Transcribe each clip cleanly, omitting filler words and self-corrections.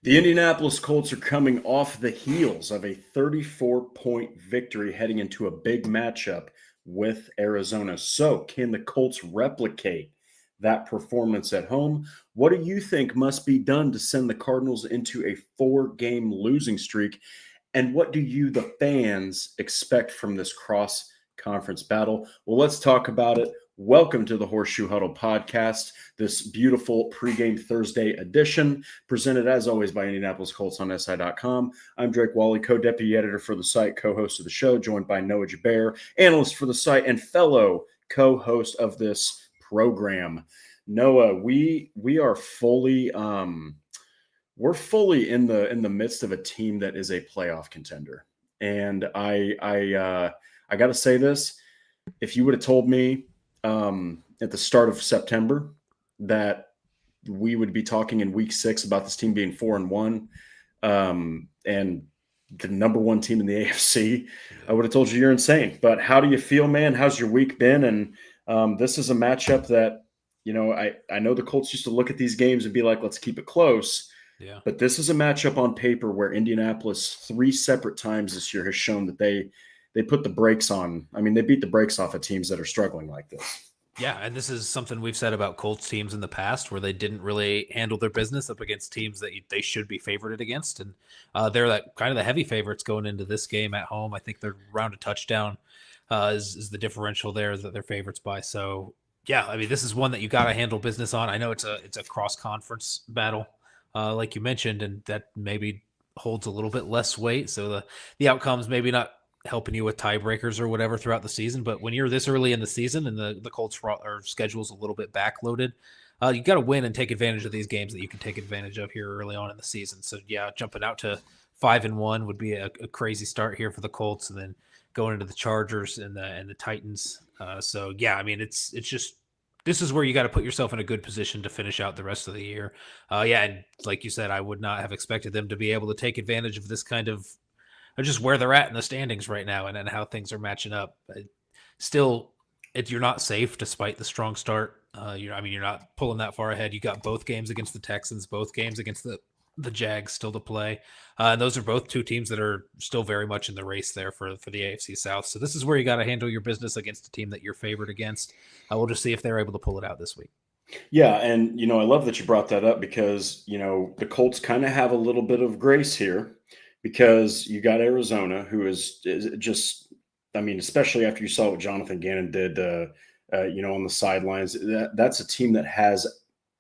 The Indianapolis Colts are coming off the heels of a 34-point victory heading into a big matchup with Arizona. So, can the Colts replicate that performance at home? What do you think must be done to send the Cardinals into a 4-game losing streak? And what do you, the fans, expect from this cross-conference battle? Well, let's talk about it. Welcome to the Horseshoe Huddle Podcast, this beautiful pregame Thursday edition, presented as always by Indianapolis Colts on SI.com. I'm Drake Wally, co-deputy editor for the site, co-host of the show, joined by Noah Gebert, analyst for the site and fellow co-host of this program. Noah, we are fully we're fully in the midst of a team that is a playoff contender, and I got to say this: if you would have told me at the start of September that we would be talking in week 6 about this team being 4-1 and the number one team in the AFC, I would have told you you're insane. But how do you feel, man? How's your week been? And this is a matchup that, I know the Colts used to look at these games and be like, let's keep it close. Yeah. But this is a matchup on paper where Indianapolis 3 separate times this year has shown that they put the brakes on. I mean, they beat the brakes off of teams that are struggling like this. Yeah, and this is something we've said about Colts teams in the past where they didn't really handle their business up against teams that they should be favored against. And they're that kind of the heavy favorites going into this game at home. I think they're around a touchdown is the differential there that they're favorites by. So, yeah, I mean, this is one that you got to handle business on. I know it's a cross-conference battle, like you mentioned, and that maybe holds a little bit less weight. So the outcome's maybe not helping you with tiebreakers or whatever throughout the season. But when you're this early in the season and the Colts schedule's a little bit backloaded, you got to win and take advantage of these games that you can take advantage of here early on in the season. So yeah, jumping out to 5-1 would be a crazy start here for the Colts, and then going into the Chargers and the Titans. So yeah, I mean, it's just, this is where you got to put yourself in a good position to finish out the rest of the year. Yeah, and like you said, I would not have expected them to be able to take advantage of this kind of just where they're at in the standings right now and how things are matching up. Still, you're not safe despite the strong start. You're not pulling that far ahead. You got both games against the Texans, both games against the Jags still to play. And those are both two teams that are still very much in the race there for the AFC South. So this is where you got to handle your business against a team that you're favored against. We'll just see if they're able to pull it out this week. Yeah, and I love that you brought that up because the Colts kind of have a little bit of grace here because you got Arizona, who is just, I mean, especially after you saw what Jonathan Gannon did, on the sidelines. That's a team that has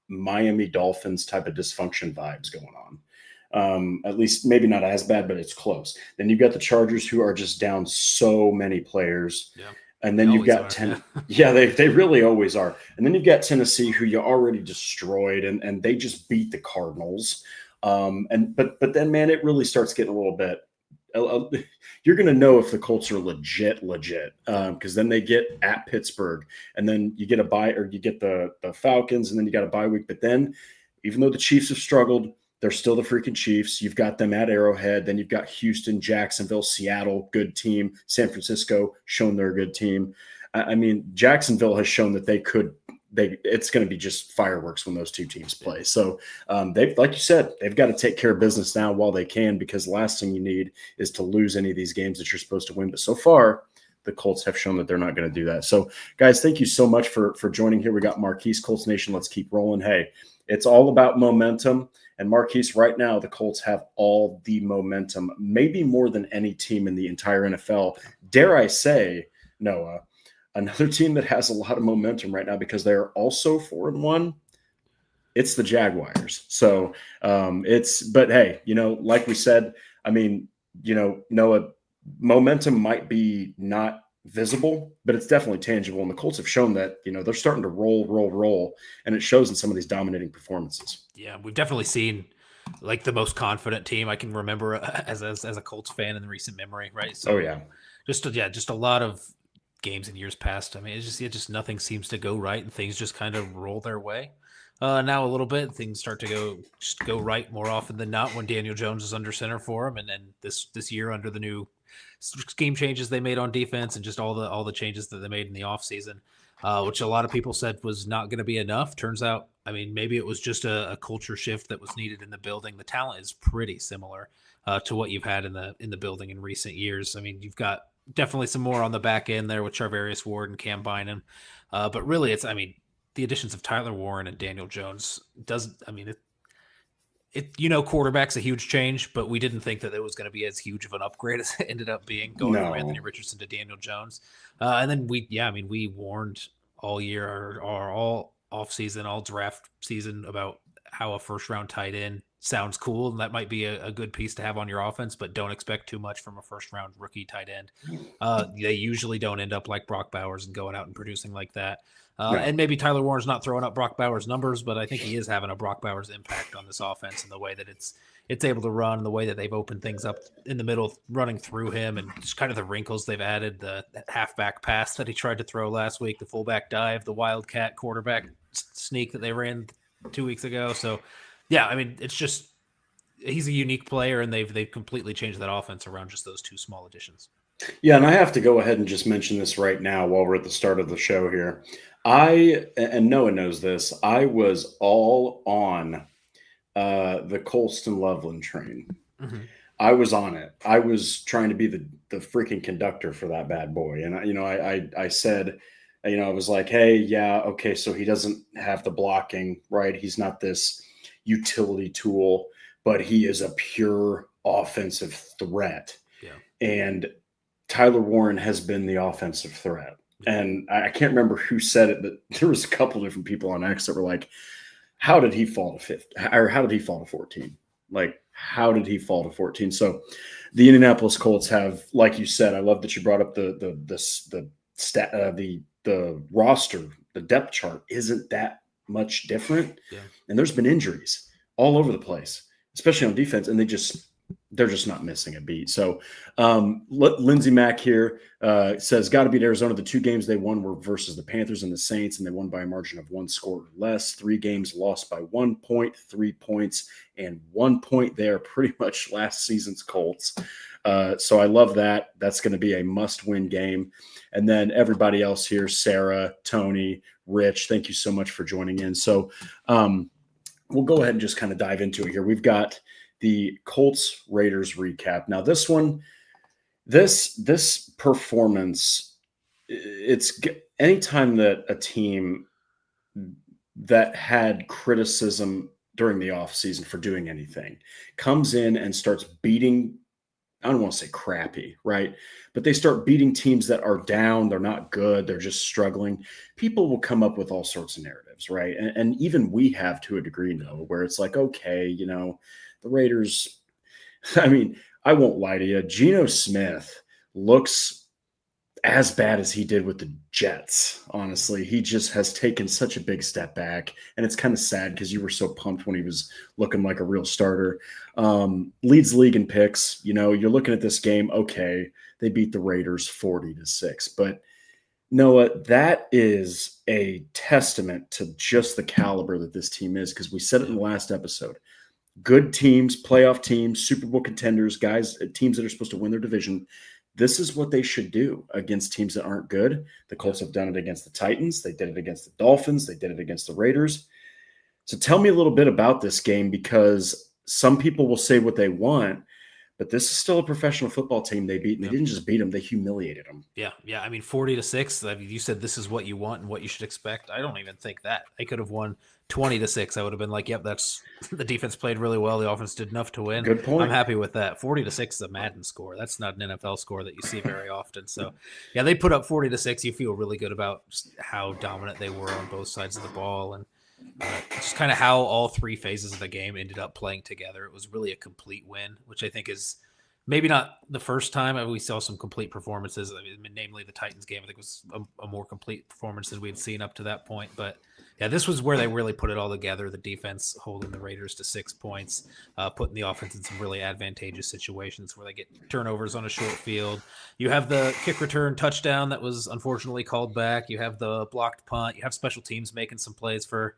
Miami Dolphins type of dysfunction vibes going on. At least maybe not as bad, but it's close. Then you've got the Chargers, who are just down so many players. Yeah. And then you've got they really always are. And then you've got Tennessee, who you already destroyed, and they just beat the Cardinals. But then, man, it really starts getting a little bit. You're going to know if the Colts are legit, because then they get at Pittsburgh, and then you get a bye, or you get the Falcons, and then you got a bye week. But then, even though the Chiefs have struggled, they're still the freaking Chiefs. You've got them at Arrowhead. Then you've got Houston, Jacksonville, Seattle, good team. San Francisco, shown they're a good team. I mean, Jacksonville has shown that it's going to be just fireworks when those two teams play. So they've, like you said, they've got to take care of business now while they can, because the last thing you need is to lose any of these games that you're supposed to win. But so far, the Colts have shown that they're not going to do that. So, guys, thank you so much for joining here. We got Marquise, Colts Nation. Let's keep rolling. Hey, it's all about momentum. And Marquise, right now, the Colts have all the momentum, maybe more than any team in the entire NFL. Dare I say, Noah, another team that has a lot of momentum right now because they're also 4-1. It's the Jaguars. So but hey, like we said, I mean, Noah, momentum might be not visible, but it's definitely tangible. And the Colts have shown that, they're starting to roll, and it shows in some of these dominating performances. Yeah, we've definitely seen like the most confident team I can remember as a Colts fan in the recent memory, right? So, just a lot of games in years past. I mean, it's just nothing seems to go right, and things just kind of roll their way. Now a little bit, things start to go right more often than not when Daniel Jones is under center for him, and then this year under the new scheme changes they made on defense and just all the changes that they made in the offseason. which a lot of people said was not going to be enough. Turns out, I mean, maybe it was just a culture shift that was needed in the building. The talent is pretty similar to what you've had in the building in recent years. I mean, you've got definitely some more on the back end there with Charvarius Ward and Cam Bynum, but really, the additions of Tyler Warren and Daniel Jones doesn't. I mean, quarterback's a huge change, but we didn't think that it was going to be as huge of an upgrade as it ended up being, going from Anthony Richardson to Daniel Jones. And then we warned all year or all off season, all draft season about how a first round tight end sounds cool. And that might be a good piece to have on your offense, but don't expect too much from a first round rookie tight end. They usually don't end up like Brock Bowers and going out and producing like that. And maybe Tyler Warren's not throwing up Brock Bowers numbers, but I think he is having a Brock Bowers impact on this offense in the way that it's able to run, and the way that they've opened things up in the middle, running through him, and just kind of the wrinkles they've added, that halfback pass that he tried to throw last week, the fullback dive, the wildcat quarterback sneak that they ran 2 weeks ago. So, yeah, I mean, it's just he's a unique player, and they've completely changed that offense around just those two small additions. Yeah, and I have to go ahead and just mention this right now while we're at the start of the show here. And Noah knows this, I was all on the Colston Loveland train. Mm-hmm. I was on it. I was trying to be the freaking conductor for that bad boy. And, I said, I was like, hey, yeah, okay, so he doesn't have the blocking, right? He's not this utility tool, but he is a pure offensive threat. Yeah. And Tyler Warren has been the offensive threat. And I can't remember who said it, but there was a couple different people on X that were like, how did he fall to 15? Or how did he fall to 14? Like, how did he fall to 14? So the Indianapolis Colts have, like you said, I love that you brought up the roster, the depth chart isn't that much different. Yeah. And there's been injuries all over the place, especially on defense, and they're just not missing a beat. So Lindsey Mack here says, got to beat Arizona. The 2 games they won were versus the Panthers and the Saints, and they won by a margin of 1 score or less. 3 games lost by 1 point, 3 points, and 1 point there, pretty much last season's Colts. So I love that. That's going to be a must-win game. And then everybody else here, Sarah, Tony, Rich, thank you so much for joining in. So we'll go ahead and just kind of dive into it here. We've got the Colts Raiders recap. Now this performance, it's anytime that a team that had criticism during the offseason for doing anything comes in and starts beating, I don't want to say crappy, right? But they start beating teams that are down, they're not good, they're just struggling. People will come up with all sorts of narratives, right? And even we have, to a degree, Noah, where it's like, okay, the Raiders, I mean, I won't lie to you. Geno Smith looks as bad as he did with the Jets. Honestly, he just has taken such a big step back, and it's kind of sad because you were so pumped when he was looking like a real starter. Leads the league in picks. You're looking at this game. Okay, they beat the Raiders 40-6, but Noah, that is a testament to just the caliber that this team is, because we said it in the last episode. Good teams, playoff teams, Super Bowl contenders, guys, teams that are supposed to win their division. This is what they should do against teams that aren't good. The Colts have done it against the Titans. They did it against the Dolphins. They did it against the Raiders. So tell me a little bit about this game, because some people will say what they want, but this is still a professional football team they beat, and they didn't just beat them, they humiliated them. Yeah. I mean, 40-6. I mean, you said this is what you want and what you should expect. I don't even think that. They could have won 20-6. I would have been like, yep, that's the defense played really well. The offense did enough to win. Good point. I'm happy with that. 40-6 is a Madden score. That's not an NFL score that you see very often. So, yeah, they put up 40-6. You feel really good about just how dominant they were on both sides of the ball, and just kind of how all 3 phases of the game ended up playing together. It was really a complete win, which I think is maybe not the first time we saw some complete performances. I mean, namely the Titans game, I think was a more complete performance than we had seen up to that point. But yeah, this was where they really put it all together. The defense holding the Raiders to 6 points, putting the offense in some really advantageous situations where they get turnovers on a short field. You have the kick return touchdown that was unfortunately called back. You have the blocked punt. You have special teams making some plays for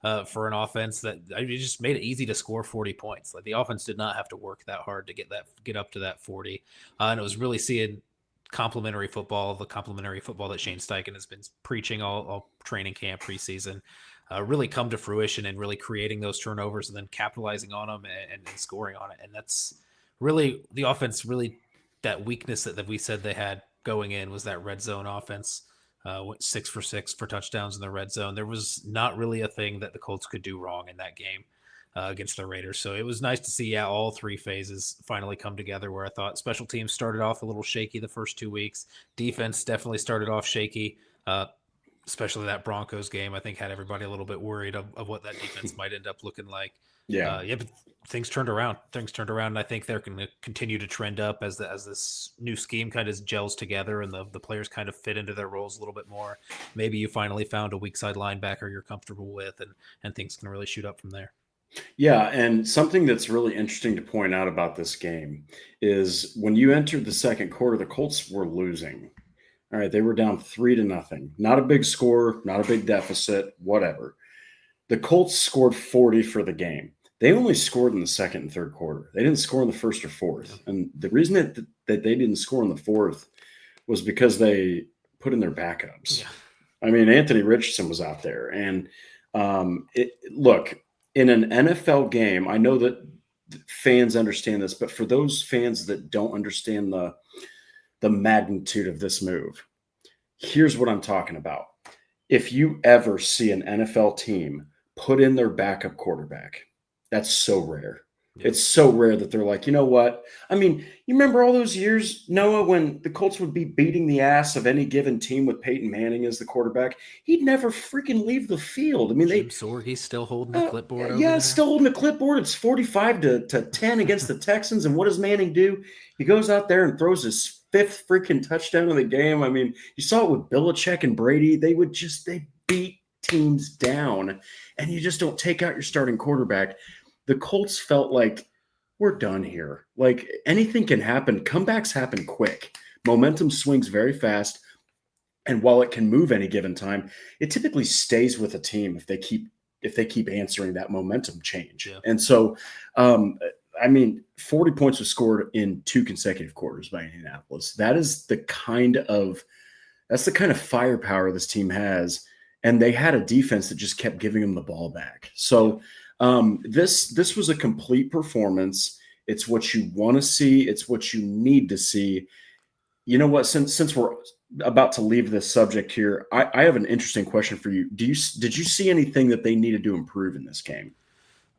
an offense that just made it easy to score 40 points. Like, the offense did not have to work that hard to get up to that 40. And it was really seeing complementary football, the complementary football that Shane Steichen has been preaching all training camp, preseason, really come to fruition and really creating those turnovers and then capitalizing on them and scoring on it. And that's really the offense, really that weakness that we said they had going in was that red zone offense. Went 6 for 6 for touchdowns in the red zone. There was not really a thing that the Colts could do wrong in that game against the Raiders. So it was nice to see, all three phases finally come together, where I thought special teams started off a little shaky the first 2 weeks. Defense definitely started off shaky, especially that Broncos game. I think had everybody a little bit worried of what that defense might end up looking like. But things turned around. And I think they're going to continue to trend up as this new scheme kind of gels together and the players kind of fit into their roles a little bit more. Maybe you finally found a weak side linebacker you're comfortable with, and things can really shoot up from there. Yeah, and something that's really interesting to point out about this game is when you entered the second quarter, the Colts were losing. All right, they were down 3-0. Not a big score, not a big deficit, whatever. The Colts scored 40 for the game. They only scored in the second and third quarter. They didn't score in the first or fourth. And the reason that they didn't score in the fourth was because they put in their backups. Yeah. I mean, Anthony Richardson was out there. And look, in an NFL game, I know that fans understand this, but for those fans that don't understand the magnitude of this move, here's what I'm talking about. If you ever see an NFL team put in their backup quarterback, that's so rare. Yeah. It's so rare that they're like, you know what? I mean, you remember all those years, Noah, when the Colts would be beating the ass of any given team with Peyton Manning as the quarterback? He'd never freaking leave the field. I mean, Jim Sorge's still holding the clipboard over there. Still holding the clipboard. It's 45 to 10 against the Texans. And what does Manning do? He goes out there and throws his fifth freaking touchdown of the game. I mean, you saw it with Belichick and Brady. They beat teams down, and you just don't take out your starting quarterback. The Colts felt like, we're done here. Like, anything can happen. Comebacks happen quick. Momentum swings very fast. And while it can move any given time, it typically stays with a team if they keep answering that momentum change. Yeah. And so, 40 points was scored in 2 consecutive quarters by Indianapolis. That's the kind of firepower this team has. And they had a defense that just kept giving them the ball back. So this was a complete performance. It's what you want to see. It's what you need to see. You know what? Since we're about to leave this subject here, I have an interesting question for you. Did you see anything that they needed to improve in this game?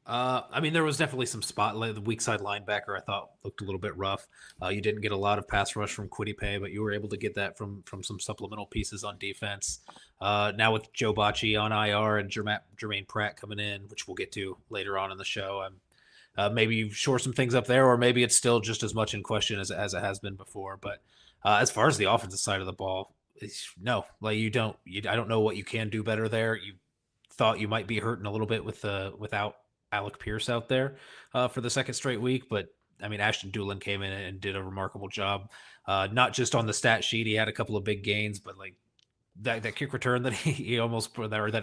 There was definitely some spotlight. The weak side linebacker, I thought, looked a little bit rough. You didn't get a lot of pass rush from Quiddipe, but you were able to get that from some supplemental pieces on defense. Now with Joe Bacci on IR and Jermaine Pratt coming in, which we'll get to later on in the show, maybe you shore some things up there, or maybe it's still just as much in question as it has been before. But as far as the offensive side of the ball, I don't know what you can do better there. You thought you might be hurting a little bit without Alec Pierce out there for the second straight week. But Ashton Doolin came in and did a remarkable job. Not just on the stat sheet, he had a couple of big gains, but like that kick return that he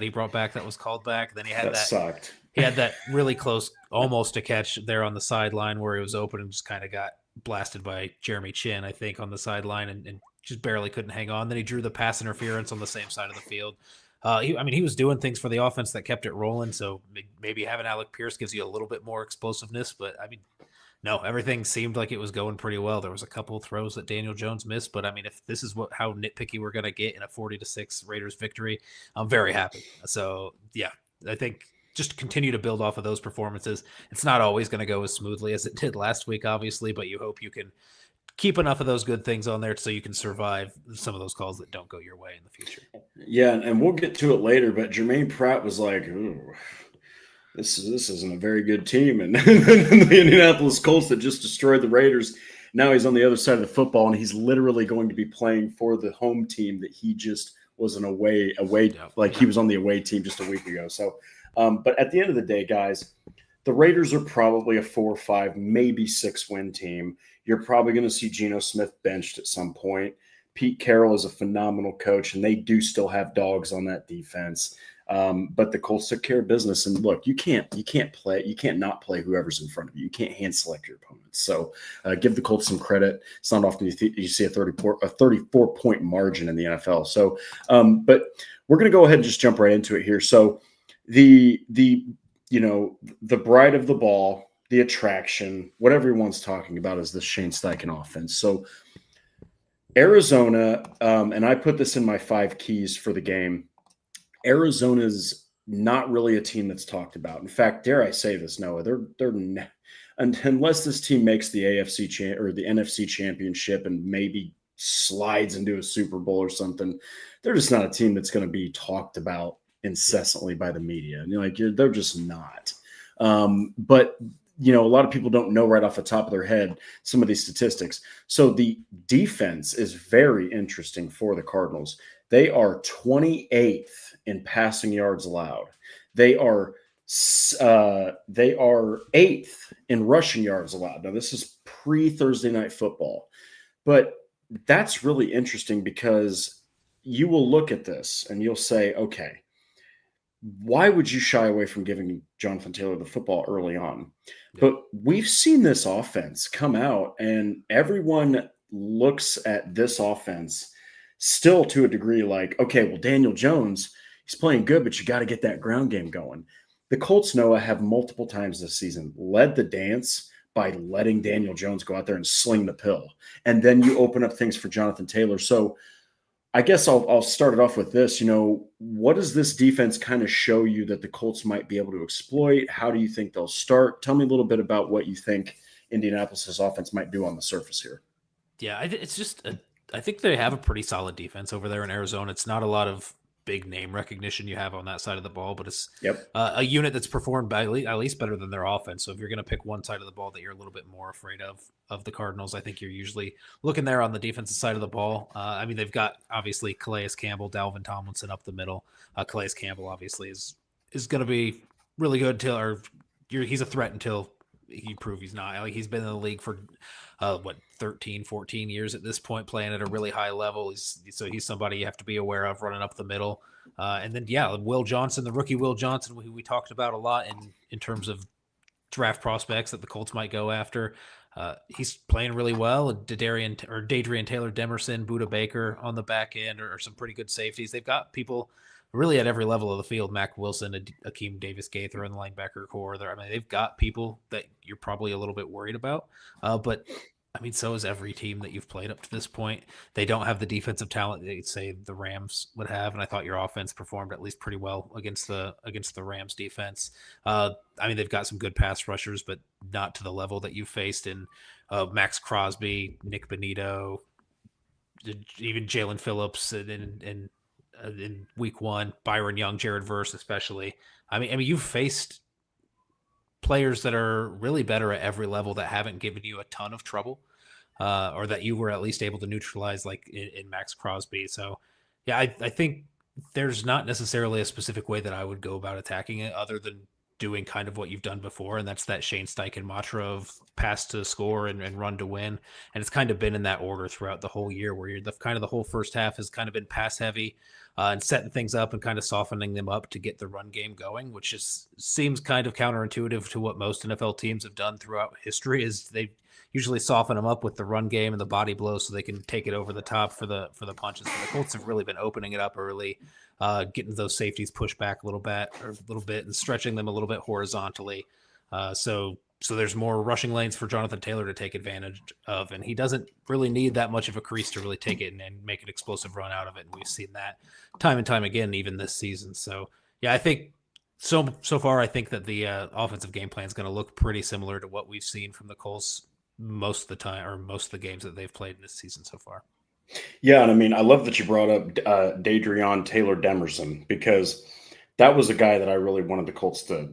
brought back that was called back. Then he had that sucked. He had that really close, almost a catch there on the sideline where he was open and just kind of got blasted by Jeremy Chin, I think, on the sideline and just barely couldn't hang on. Then he drew the pass interference on the same side of the field. He was doing things for the offense that kept it rolling. So maybe having Alec Pierce gives you a little bit more explosiveness. But no, everything seemed like it was going pretty well. There was a couple of throws that Daniel Jones missed, but if this is how nitpicky we're going to get in a 40-6 Raiders victory, I'm very happy. So yeah, I think just continue to build off of those performances. It's not always going to go as smoothly as it did last week, obviously, but you hope you can keep enough of those good things on there so you can survive some of those calls that don't go your way in the future. Yeah, and we'll get to it later, but Jermaine Pratt was like, ooh, this isn't a very good team. And the Indianapolis Colts that just destroyed the Raiders, now he's on the other side of the football, and he's literally going to be playing for the home team that he just was an away he was on the away team just a week ago. So, but at the end of the day, guys, the Raiders are probably a 4 or 5, maybe 6 win team. You're probably going to see Geno Smith benched at some point. Pete Carroll is a phenomenal coach, and they do still have dogs on that defense. But the Colts took care of business. And look, you can't not play whoever's in front of you. You can't hand select your opponents. So give the Colts some credit. It's not often you see a 34-point margin in the NFL. So, but we're going to go ahead and just jump right into it here. So the bride of the ball, the attraction, what everyone's talking about is the Shane Steichen offense. So Arizona, and I put this in my 5 keys for the game. Arizona's not really a team that's talked about. In fact, dare I say this, Noah, unless this team makes the AFC or the NFC championship and maybe slides into a Super Bowl or something, they're just not a team that's going to be talked about incessantly by the media. And they're just not. But a lot of people don't know right off the top of their head some of these statistics. So the defense is very interesting for the Cardinals. They are 28th in passing yards allowed. They are 8th in rushing yards allowed. Now, this is pre-Thursday Night Football. But that's really interesting because you will look at this and you'll say, okay, why would you shy away from giving Jonathan Taylor the football early on? Yeah. But we've seen this offense come out, and everyone looks at this offense still to a degree like, okay, well, Daniel Jones, he's playing good, but you got to get that ground game going. The Colts, Noah, have multiple times this season led the dance by letting Daniel Jones go out there and sling the pill. And then you open up things for Jonathan Taylor. So I guess I'll start it off with this. What does this defense kind of show you that the Colts might be able to exploit? How do you think they'll start? Tell me a little bit about what you think Indianapolis' offense might do on the surface here. Yeah, I think they have a pretty solid defense over there in Arizona. It's not a lot of big name recognition you have on that side of the ball, but it's a unit that's performed at least better than their offense. So if you're going to pick one side of the ball that you're a little bit more afraid of the Cardinals, I think you're usually looking there on the defensive side of the ball. They've got obviously Calais Campbell, Dalvin Tomlinson up the middle. Calais Campbell obviously is going to be really good he's a threat until he proves he's not. He's been in the league for 13, 14 years at this point, playing at a really high level. He's somebody you have to be aware of running up the middle. And then, Will Johnson, the rookie Will Johnson, who we talked about a lot in terms of draft prospects that the Colts might go after. He's playing really well. Dadrian Taylor Demerson, Budda Baker on the back end are some pretty good safeties. They've got people really at every level of the field. Mac Wilson, Akeem Davis-Gaither in the linebacker core. They've got people that you're probably a little bit worried about. But so is every team that you've played up to this point. They don't have the defensive talent that you'd say the Rams would have, and I thought your offense performed at least pretty well against the Rams defense. They've got some good pass rushers, but not to the level that you faced in Max Crosby, Nick Bonito, even Jalen Phillips, and in week 1, Byron Young, Jared Verse, especially. You've faced players that are really better at every level that haven't given you a ton of trouble, or that you were at least able to neutralize, like in Max Crosby. So, I think there's not necessarily a specific way that I would go about attacking it other than doing kind of what you've done before, and that's that Shane Steichen mantra of pass to score and run to win. And it's kind of been in that order throughout the whole year, where the whole first half has kind of been pass heavy, and setting things up and kind of softening them up to get the run game going, which seems kind of counterintuitive to what most NFL teams have done throughout history. Is they usually soften them up with the run game and the body blow so they can take it over the top for the punches. But the Colts have really been opening it up early, getting those safeties pushed back a little bit and stretching them a little bit horizontally. So there's more rushing lanes for Jonathan Taylor to take advantage of, and he doesn't really need that much of a crease to really take it and make an explosive run out of it. And we've seen that time and time again, even this season. So I think so far, I think that the offensive game plan is going to look pretty similar to what we've seen from the Colts most of the time, or most of the games that they've played this season so far. Yeah, and I love that you brought up Dadrian Taylor Demerson, because that was a guy that I really wanted the Colts to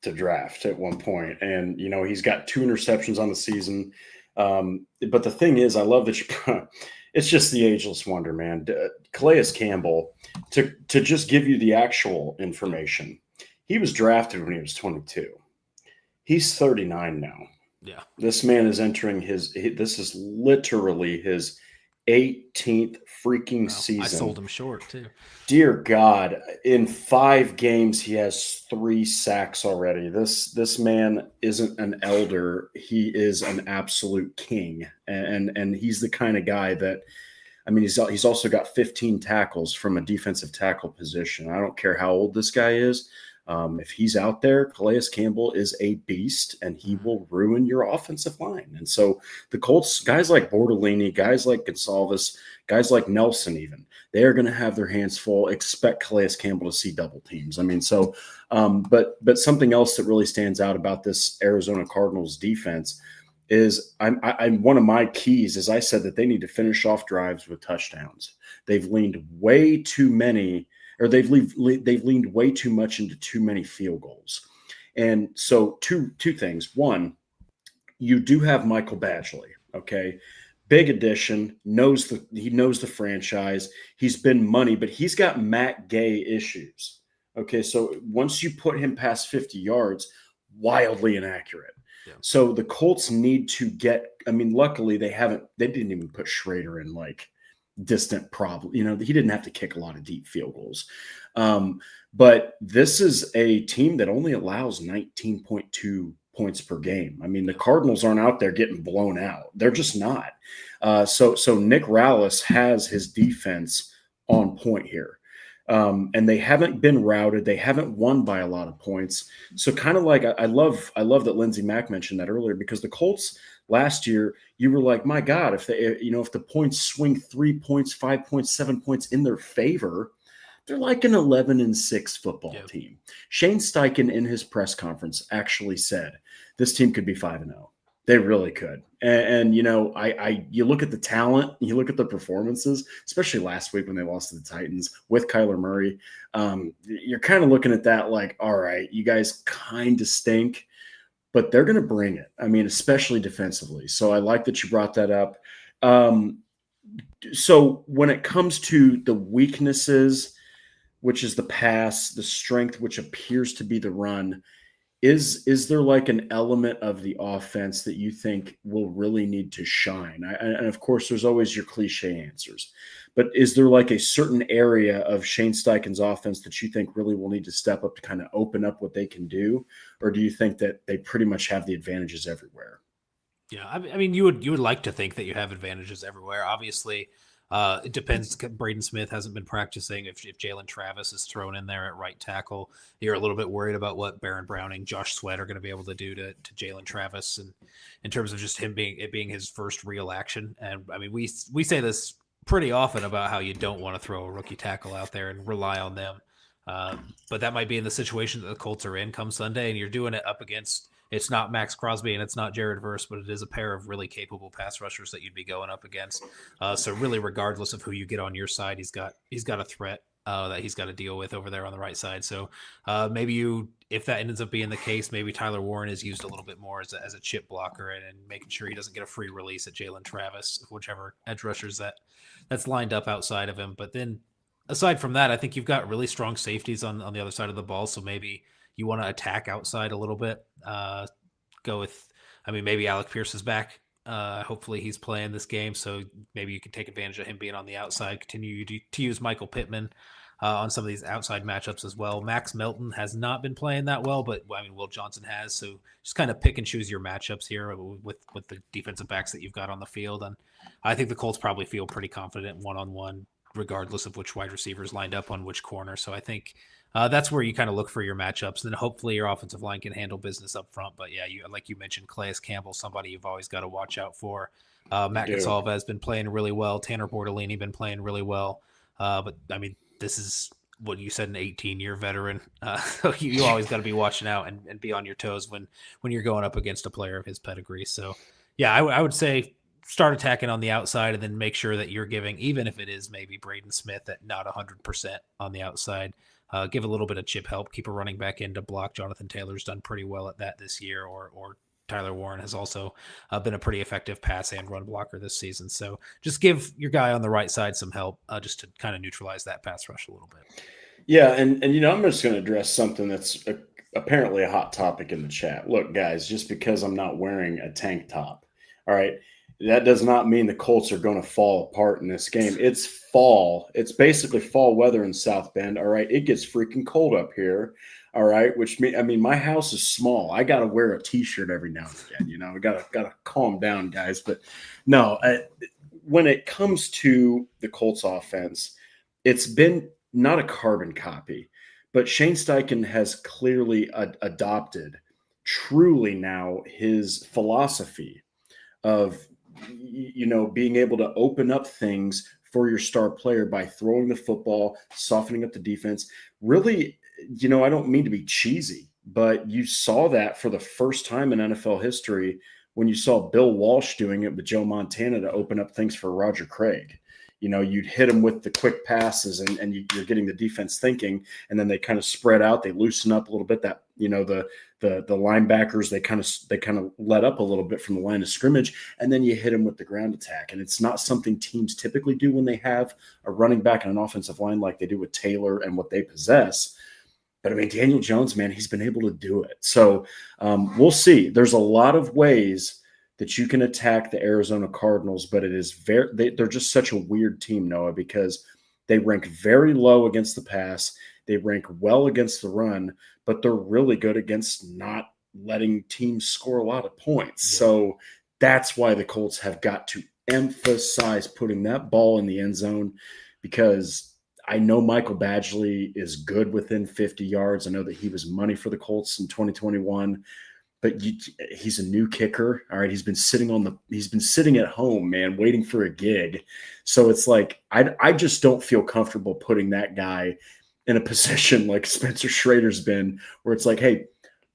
draft at one point. And, he's got 2 interceptions on the season. But the thing is, I love that it's just the ageless wonder, man. Calais Campbell, to just give you the actual information, he was drafted when he was 22. He's 39 now. Yeah. This man is entering this is literally his 18th freaking Well, I season. sold him short too. Dear God, in 5 games he has 3 sacks already. This man isn't an elder; he is an absolute king, and he's the kind of guy that, I mean, he's also got 15 tackles from a defensive tackle position. I don't care how old this guy is. If he's out there, Calais Campbell is a beast, and he will ruin your offensive line. And so the Colts, guys like Bortolini, guys like Gonsalves, guys like Nelson, even, they are going to have their hands full. Expect Calais Campbell to see double teams. I mean, so, but something else that really stands out about this Arizona Cardinals defense is I'm one of my keys is I said that they need to finish off drives with touchdowns. They've leaned way too many, or they've leaned way too much into too many field goals. And so two things. One, you do have Michael Badgley, okay? Big addition, he knows the franchise. He's been money, but he's got Matt Gay issues. Okay, so once you put him past 50 yards, wildly inaccurate. Yeah. So the Colts need to get, I mean, luckily they didn't even put Schrader in like distant problem. You know, he didn't have to kick a lot of deep field goals. But this is a team that only allows 19.2 points per game. I mean, the Cardinals aren't out there getting blown out. They're just not. So Nick Rallis has his defense on point here. And they haven't been routed. They haven't won by a lot of points. So kind of like I love that Lindsey Mack mentioned that earlier, because the Colts last year, you were like, my God, if the points swing 3 points, 5 points, 7 points in their favor, they're like an 11-6 football team. Shane Steichen in his press conference actually said this team could be 5-0. They really could. And you know, you look at the talent, you look at the performances, especially last week when they lost to the Titans with Kyler Murray. You're kind of looking at that like, all right, you guys kind of stink, but they're going to bring it. I mean, especially defensively. So I like that you brought that up. So when it comes to the weaknesses, which is the pass, the strength, which appears to be the run, is there like an element of the offense that you think will really need to shine? And of course, there's always your cliche answers, but is there like a certain area of Shane Steichen's offense that you think really will need to step up to kind of open up what they can do? Or do you think that they pretty much have the advantages everywhere? Yeah, I mean, you would like to think that you have advantages everywhere. Obviously, it depends. Braden Smith hasn't been practicing. If Jalen Travis is thrown in there at right tackle, you're a little bit worried about what Baron Browning, Josh Sweat are going to be able to do to Jalen Travis, and in terms of just him being his first real action. And I mean, we say this pretty often about how you don't want to throw a rookie tackle out there and rely on them. But that might be in the situation that the Colts are in come Sunday, and you're doing it up against. It's not Max Crosby and it's not Jared Verse, but it is a pair of really capable pass rushers that you'd be going up against. So really, regardless of who you get on your side, he's got a threat that he's got to deal with over there on the right side. So maybe if that ends up being the case, maybe Tyler Warren is used a little bit more as a chip blocker and making sure he doesn't get a free release at Jalen Travis, whichever edge rushers that's lined up outside of him. But then aside from that, I think you've got really strong safeties on the other side of the ball. So maybe you want to attack outside a little bit. Maybe Alec Pierce is back. Hopefully he's playing this game, so maybe you can take advantage of him being on the outside. Continue to use Michael Pittman on some of these outside matchups as well. Max Melton has not been playing that well, but I mean, Will Johnson has. So just kind of pick and choose your matchups here with the defensive backs that you've got on the field. And I think the Colts probably feel pretty confident one-on-one, regardless of which wide receivers lined up on which corner. So I think that's where you kind of look for your matchups. And then hopefully your offensive line can handle business up front. But yeah, like you mentioned, Calais Campbell, somebody you've always got to watch out for. Matt Gonsalves has been playing really well. Tanner Bortolini been playing really well. But I mean, this is what you said, an 18-year veteran. You always got to be watching out and be on your toes when you're going up against a player of his pedigree. So yeah, I would say start attacking on the outside and then make sure that you're giving, even if it is maybe Braden Smith at not 100% on the outside, give a little bit of chip help, keep a running back in to block. Jonathan Taylor's done pretty well at that this year, or Tyler Warren has also been a pretty effective pass and run blocker this season. So just give your guy on the right side some help just to kind of neutralize that pass rush a little bit. Yeah, and I'm just going to address something that's apparently a hot topic in the chat. Look, guys, just because I'm not wearing a tank top, all right, that does not mean the Colts are going to fall apart in this game. It's fall. It's basically fall weather in South Bend. All right. It gets freaking cold up here. All right. Which means, I mean, my house is small. I got to wear a t-shirt every now and again. You know, I got to calm down, guys. But no, when it comes to the Colts offense, it's been not a carbon copy, but Shane Steichen has clearly adopted truly now his philosophy of, you know, being able to open up things for your star player by throwing the football, softening up the defense. Really, you know, I don't mean to be cheesy, but you saw that for the first time in NFL history when you saw Bill Walsh doing it with Joe Montana to open up things for Roger Craig. You know, you'd hit them with the quick passes and you're getting the defense thinking, and then they kind of spread out, they loosen up a little bit. That, you know, the linebackers, they kind of let up a little bit from the line of scrimmage, and then you hit them with the ground attack. And it's not something teams typically do when they have a running back and an offensive line like they do with Taylor and what they possess. But I mean, Daniel Jones, man, he's been able to do it. So we'll see. There's a lot of ways that you can attack the Arizona Cardinals, but it is they're just such a weird team, Noah, because they rank very low against the pass. They rank well against the run, but they're really good against not letting teams score a lot of points. Yeah. So that's why the Colts have got to emphasize putting that ball in the end zone, because I know Michael Badgley is good within 50 yards. I know that he was money for the Colts in 2021. But he's a new kicker. All right. He's been sitting at home, man, waiting for a gig. So it's like, I just don't feel comfortable putting that guy in a position like Spencer Schrader's been, where it's like, hey,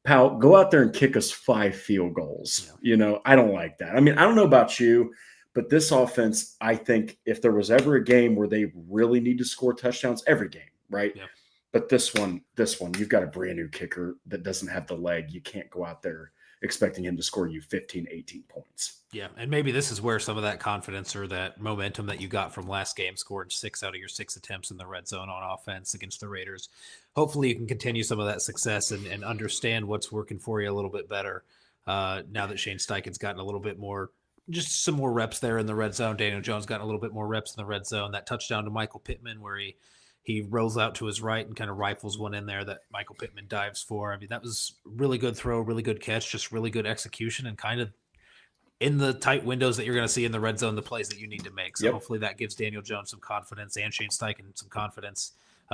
pal, go out there and kick us 5 field goals. Yeah. You know, I don't like that. I mean, I don't know about you, but this offense, I think if there was ever a game where they really need to score touchdowns, every game, right? Yeah. But this one, you've got a brand new kicker that doesn't have the leg. You can't go out there expecting him to score you 15, 18 points. Yeah, and maybe this is where some of that confidence or that momentum that you got from last game, scored 6 out of your 6 attempts in the red zone on offense against the Raiders. Hopefully you can continue some of that success and understand what's working for you a little bit better now that Shane Steichen's gotten a little bit more, just some more reps there in the red zone. Daniel Jones gotten a little bit more reps in the red zone. That touchdown to Michael Pittman where he rolls out to his right and kind of rifles one in there that Michael Pittman dives for. I mean, that was really good throw, really good catch, just really good execution, and kind of in the tight windows that you're going to see in the red zone, the plays that you need to make. So hopefully that gives Daniel Jones some confidence and Shane Steichen some confidence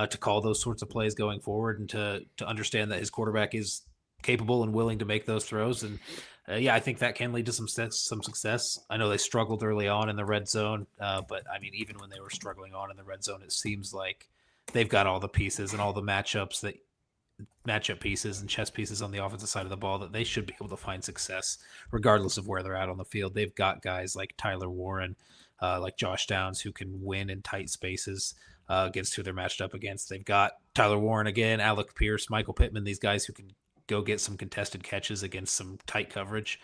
to call those sorts of plays going forward and to understand that his quarterback is capable and willing to make those throws. And I think that can lead to some success. I know they struggled early on in the red zone, but I mean, even when they were struggling on in the red zone, it seems like they've got all the pieces and all the matchup pieces and chess pieces on the offensive side of the ball that they should be able to find success regardless of where they're at on the field. They've got guys like Tyler Warren, like Josh Downs, who can win in tight spaces against who they're matched up against. They've got Tyler Warren again, Alec Pierce, Michael Pittman, these guys who can go get some contested catches against some tight coverage,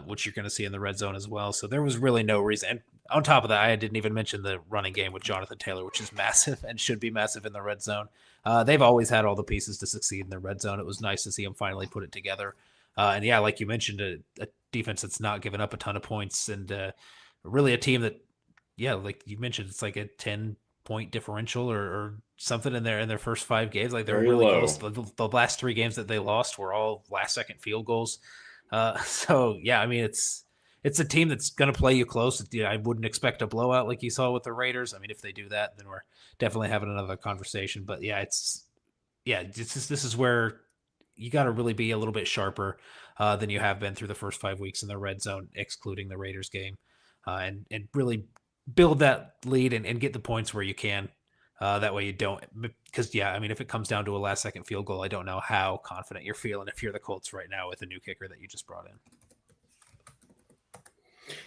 which you're going to see in the red zone as well. So there was really no reason. And on top of that, I didn't even mention the running game with Jonathan Taylor, which is massive and should be massive in the red zone. They've always had all the pieces to succeed in the red zone. It was nice to see them finally put it together. And yeah, like you mentioned, a defense that's not given up a ton of points, and really a team that, like you mentioned, it's like a 10-point differential or something in their first 5 games. Like they're really close. The last 3 games that they lost were all last-second field goals. So yeah, I mean, it's a team that's going to play you close. I wouldn't expect a blowout like you saw with the Raiders. I mean, if they do that, then we're definitely having another conversation. But this is where you got to really be a little bit sharper than you have been through the first 5 weeks in the red zone, excluding the Raiders game, and really build that lead and get the points where you can. That way you don't, because I mean, if it comes down to a last-second field goal, I don't know how confident you're feeling if you're the Colts right now with the new kicker that you just brought in.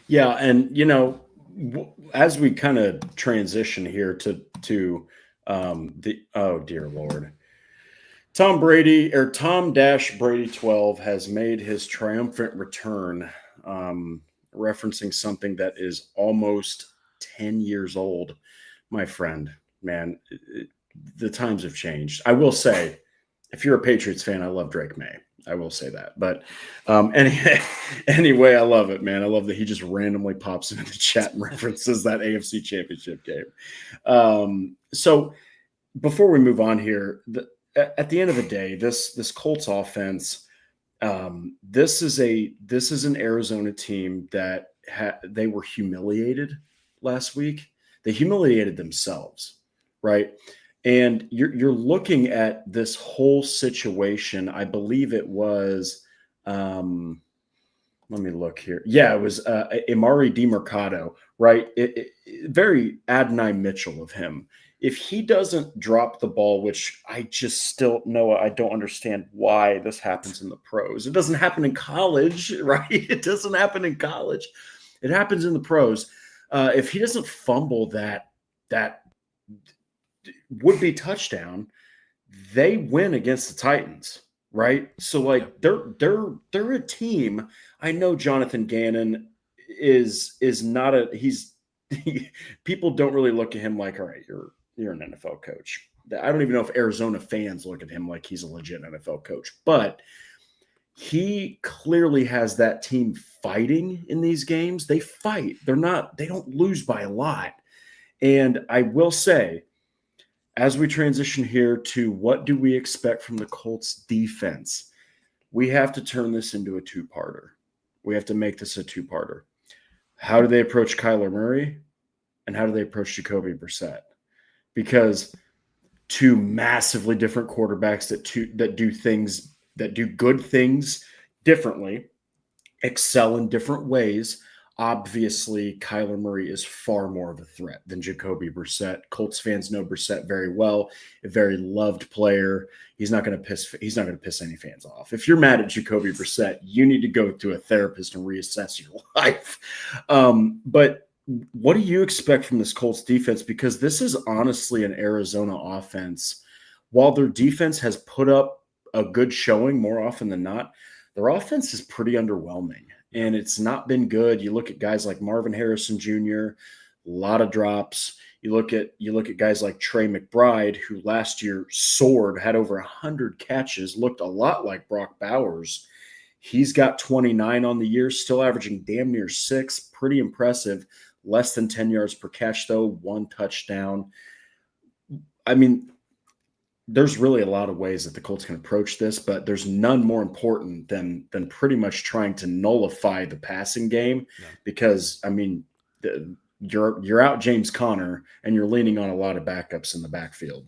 Yeah, and as we kind of transition here to the oh dear Lord, Tom Brady Brady 12 has made his triumphant return, referencing something that is almost 10 years old. My friend, man, the times have changed. I will say, if you're a Patriots fan, I love Drake May. I will say that. But anyway, I love it, man. I love that he just randomly pops into the chat and references that AFC Championship game. So before we move on here, at the end of the day, this Colts offense, this is an Arizona team that they were humiliated last week. They humiliated themselves, right? And you're looking at this whole situation. I believe it was, let me look here. Yeah, it was Amari DiMercado, right? Very Adonai Mitchell of him. If he doesn't drop the ball, which I just still, Noah, I don't understand why this happens in the pros. It doesn't happen in college, right? It doesn't happen in college. It happens in the pros. If he doesn't fumble that would-be touchdown, they win against the Titans, right? So like they're a team. I know Jonathan Gannon is not people don't really look at him like, all right, you're an NFL coach. I don't even know if Arizona fans look at him like he's a legit NFL coach, but he clearly has that team fighting in these games. They fight. They don't lose by a lot. And I will say, as we transition here to what do we expect from the Colts defense, we have to turn this into a two-parter. We have to make this a two-parter. How do they approach Kyler Murray, and how do they approach Jacoby Brissett? Because two massively different quarterbacks that do good things differently, excel in different ways. Obviously, Kyler Murray is far more of a threat than Jacoby Brissett. Colts fans know Brissett very well, a very loved player. He's not going to piss any fans off. If you're mad at Jacoby Brissett, you need to go to a therapist and reassess your life. But what do you expect from this Colts defense? Because this is honestly an Arizona offense. While their defense has put up a good showing more often than not, their offense is pretty underwhelming. And it's not been good. You look at guys like Marvin Harrison Jr., a lot of drops. You look at guys like Trey McBride, who last year soared, had over 100 catches, looked a lot like Brock Bowers. He's got 29 on the year, still averaging damn near 6. Pretty impressive. Less than 10 yards per catch, though, 1 touchdown. I mean, there's really a lot of ways that the Colts can approach this, but there's none more important than pretty much trying to nullify the passing game. Yeah. Because, I mean, you're out James Conner, and you're leaning on a lot of backups in the backfield.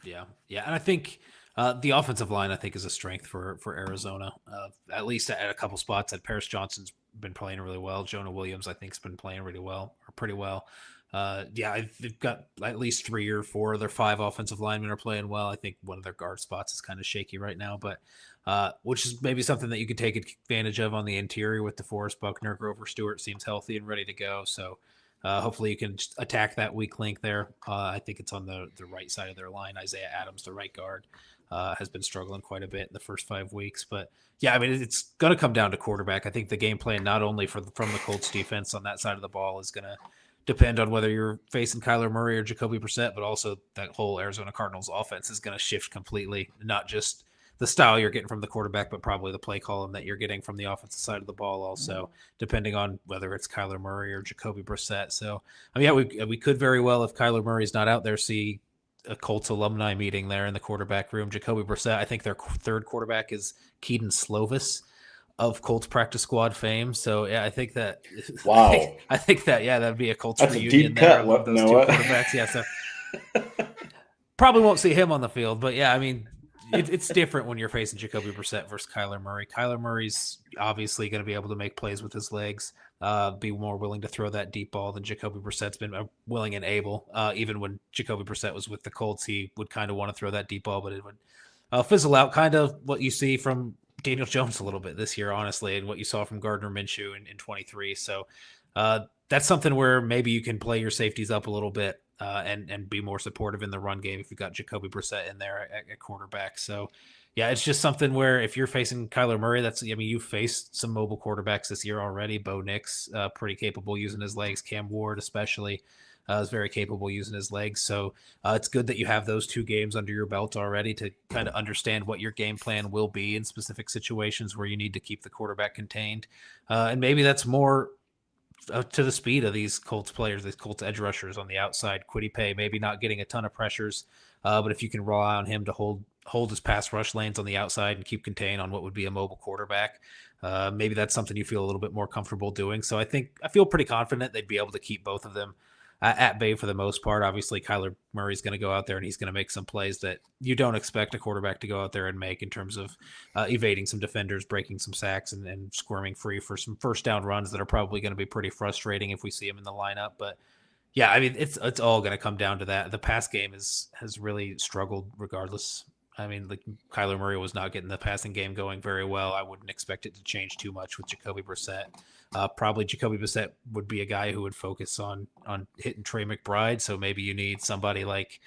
Yeah, and I think the offensive line, I think, is a strength for Arizona, at least at a couple spots. That Paris Johnson's been playing really well. Jonah Williams, I think, has been playing pretty well. They've got at least 3 or 4 of their 5 offensive linemen are playing well. I think one of their guard spots is kind of shaky right now, but which is maybe something that you could take advantage of on the interior with DeForest Buckner. Grover Stewart seems healthy and ready to go, so hopefully you can just attack that weak link there. I think it's on the right side of their line. Isaiah Adams, the right guard, has been struggling quite a bit in the first 5 weeks, but yeah, I mean, it's going to come down to quarterback. I think the game plan, not only from the Colts defense on that side of the ball, is going to depend on whether you're facing Kyler Murray or Jacoby Brissett, but also that whole Arizona Cardinals offense is going to shift completely, not just the style you're getting from the quarterback, but probably the play column that you're getting from the offensive side of the ball also, depending on whether it's Kyler Murray or Jacoby Brissett. So, I mean, yeah, we could very well, if Kyler Murray's not out there, see a Colts alumni meeting there in the quarterback room. Jacoby Brissett, I think their third quarterback is Keaton Slovis of Colts practice squad fame. So yeah, I think that. Wow. I think that that'd be a Colts That's reunion a deep there cut, of those Noah. two quarterbacks. Yeah, so probably won't see him on the field, but yeah, I mean, it's different when you're facing Jacoby Brissett versus Kyler Murray. Kyler Murray's obviously going to be able to make plays with his legs, be more willing to throw that deep ball than Jacoby Brissett's been willing and able. Even when Jacoby Brissett was with the Colts, he would kind of want to throw that deep ball, but it would fizzle out, kind of what you see from Daniel Jones a little bit this year, honestly, and what you saw from Gardner Minshew in 23. So that's something where maybe you can play your safeties up a little bit and be more supportive in the run game if you've got Jacoby Brissett in there at quarterback. So, yeah, it's just something where if you're facing Kyler Murray, you've faced some mobile quarterbacks this year already. Bo Nix, pretty capable using his legs. Cam Ward, especially. is very capable using his legs. So it's good that you have those 2 games under your belt already to kind of understand what your game plan will be in specific situations where you need to keep the quarterback contained. And maybe that's more to the speed of these Colts players, these Colts edge rushers on the outside. Kwity Paye maybe not getting a ton of pressures, but if you can rely on him to hold his pass rush lanes on the outside and keep contained on what would be a mobile quarterback, maybe that's something you feel a little bit more comfortable doing. So I feel pretty confident they'd be able to keep both of them at bay for the most part. Obviously, Kyler Murray's going to go out there and he's going to make some plays that you don't expect a quarterback to go out there and make in terms of evading some defenders, breaking some sacks, and squirming free for some first down runs that are probably going to be pretty frustrating if we see him in the lineup. But yeah, I mean, it's all going to come down to that. The pass game has really struggled regardless. I mean, like Kyler Murray was not getting the passing game going very well. I wouldn't expect it to change too much with Jacoby Brissett. Probably Jacoby Brissett would be a guy who would focus on hitting Trey McBride. So maybe you need somebody like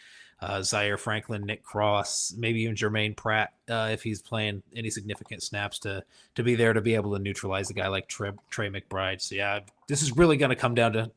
Zaire Franklin, Nick Cross, maybe even Jermaine Pratt if he's playing any significant snaps to be there to be able to neutralize a guy like Trey McBride. So yeah, this is really going to come down to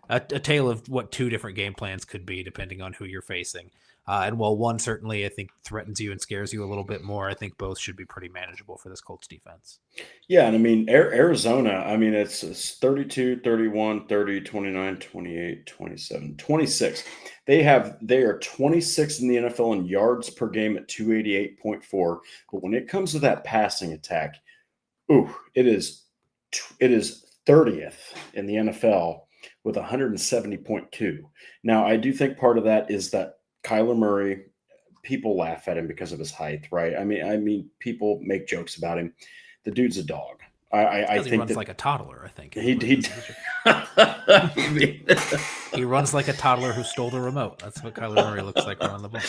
a tale of what 2 different game plans could be depending on who you're facing. And while one certainly, I think, threatens you and scares you a little bit more, I think both should be pretty manageable for this Colts defense. Yeah, and I mean, Arizona, I mean, it's 32, 31, 30, 29, 28, 27, 26. They are 26th in the NFL in yards per game at 288.4. But when it comes to that passing attack, it is 30th in the NFL with 170.2. Now, I do think part of that is that Kyler Murray, people laugh at him because of his height, right? I mean, people make jokes about him. The dude's a dog. I think he runs like a toddler. I think he runs like a toddler who stole the remote. That's what Kyler Murray looks like running the ball.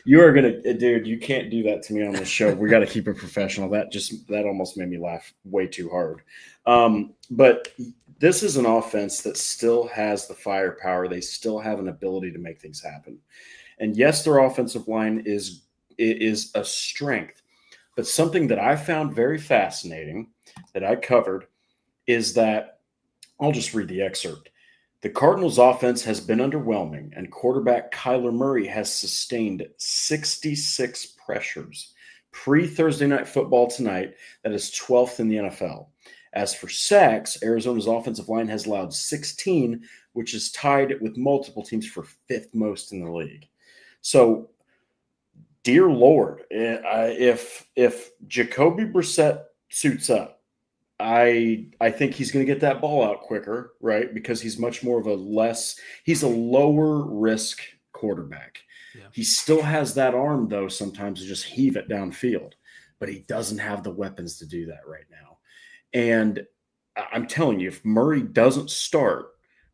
You are dude. You can't do that to me on this show. We got to keep it professional. That almost made me laugh way too hard. But this is an offense that still has the firepower. They still have an ability to make things happen. And yes, their offensive line is a strength. But something that I found very fascinating that I covered is that I'll just read the excerpt. The Cardinals' offense has been underwhelming, and quarterback Kyler Murray has sustained 66 pressures. Pre-Thursday Night Football tonight, that is 12th in the NFL. As for sacks, Arizona's offensive line has allowed 16, which is tied with multiple teams for 5th most in the league. So, dear Lord, if Jacoby Brissett suits up, I think he's going to get that ball out quicker, right? Because he's much more of he's a lower risk quarterback. Yeah. He still has that arm, though, sometimes to just heave it downfield, but he doesn't have the weapons to do that right now. And I'm telling you, if Murray doesn't start,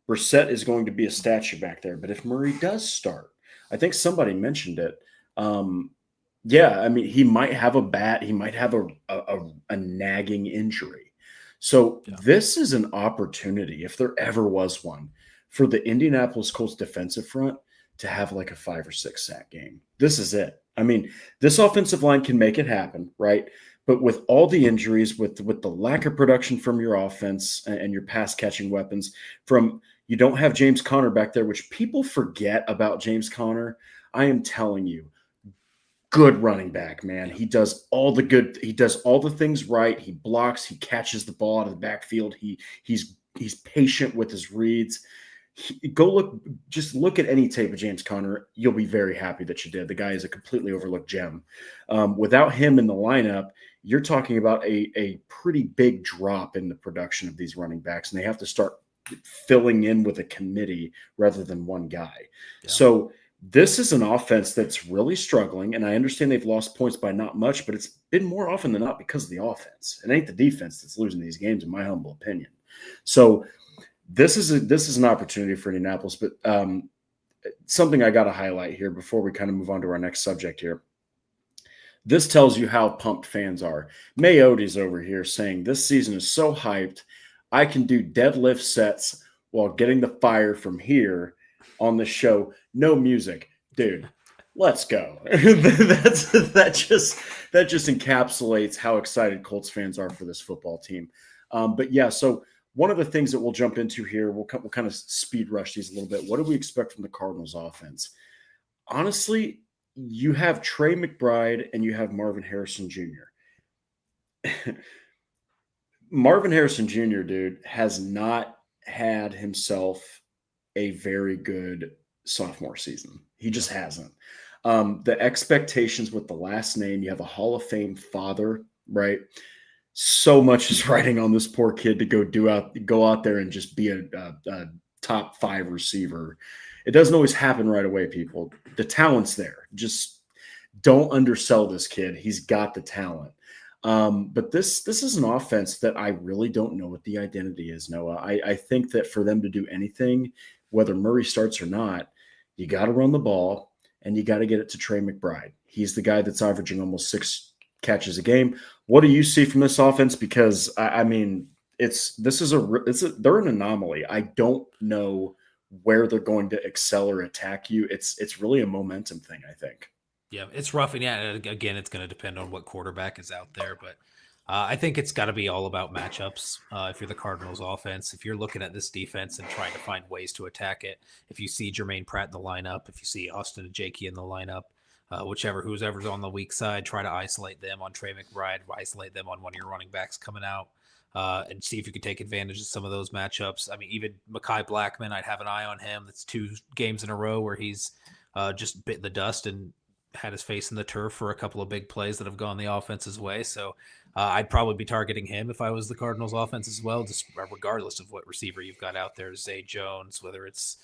Brissett is going to be a statue back there. But if Murray does start, I think somebody mentioned it. Yeah, I mean, he might have he might have a nagging injury. So This is an opportunity, if there ever was one, for the Indianapolis Colts defensive front to have like a 5 or 6 sack game. This is it. I mean, this offensive line can make it happen, right? But with all the injuries, with the lack of production from your offense and your pass catching weapons, you don't have James Conner back there, which people forget about James Conner. I am telling you, good running back, man. He does all the things right. He blocks, he catches the ball out of the backfield. He's patient with his reads. Just look at any tape of James Conner. You'll be very happy that you did. The guy is a completely overlooked gem. Without him in the lineup, you're talking about a pretty big drop in the production of these running backs, and they have to start filling in with a committee rather than one guy. Yeah. So this is an offense that's really struggling, and I understand they've lost points by not much, but it's been more often than not because of the offense. It ain't the defense that's losing these games, in my humble opinion. So this is an opportunity for Indianapolis, but something I got to highlight here before we kind of move on to our next subject here. This tells you how pumped fans are. Mayody's over here saying this season is so hyped, I can do deadlift sets while getting the fire from here on the show. No music, dude. Let's go. that just encapsulates how excited Colts fans are for this football team. But yeah, so one of the things that we'll jump into here, we'll kind of speed rush these a little bit. What do we expect from the Cardinals offense? Honestly, you have Trey McBride and you have Marvin Harrison Jr. Marvin Harrison Jr., dude, has not had himself a very good sophomore season. He just hasn't. The expectations with the last name, you have a Hall of Fame father, right? So much is riding on this poor kid to go out there and just be a top 5 receiver. It doesn't always happen right away, people. The talent's there. Just don't undersell this kid. He's got the talent. But this is an offense that I really don't know what the identity is, Noah. I think that for them to do anything, whether Murray starts or not, you got to run the ball and you got to get it to Trey McBride. He's the guy that's averaging almost 6 catches a game. What do you see from this offense? Because I mean, they're an anomaly. I don't know where they're going to excel or attack you. It's really a momentum thing, I think. Yeah, it's rough. And yeah, again, it's going to depend on what quarterback is out there. But I think it's got to be all about matchups. If you're the Cardinals offense, if you're looking at this defense and trying to find ways to attack it, if you see Jermaine Pratt in the lineup, if you see Austin Ajaki in the lineup, whoever's on the weak side, try to isolate them on Trey McBride, isolate them on one of your running backs coming out, and see if you could take advantage of some of those matchups. I mean, even Mekhi Blackman, I'd have an eye on him. That's 2 games in a row where he's just bit the dust and had his face in the turf for a couple of big plays that have gone the offense's way. So I'd probably be targeting him if I was the Cardinals offense as well, just regardless of what receiver you've got out there, Zay Jones, whether it's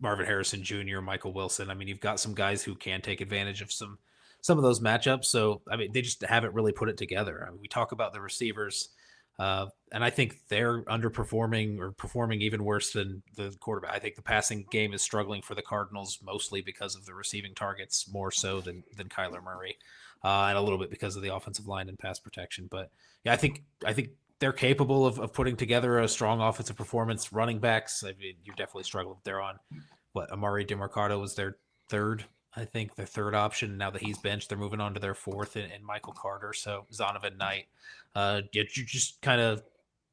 Marvin Harrison Jr., Michael Wilson. I mean, you've got some guys who can take advantage of some of those matchups. So, I mean, they just haven't really put it together. I mean, we talk about the receivers, and I think they're underperforming or performing even worse than the quarterback. I think the passing game is struggling for the Cardinals mostly because of the receiving targets more so than Kyler Murray, and a little bit because of the offensive line and pass protection. But yeah, I think they're capable of putting together a strong offensive performance. Running backs, I mean, you're definitely struggling. They're on Amari DeMarcado was their third option. Now that he's benched, they're moving on to their 4th and Michael Carter. So Zonovan Knight, you're just kind of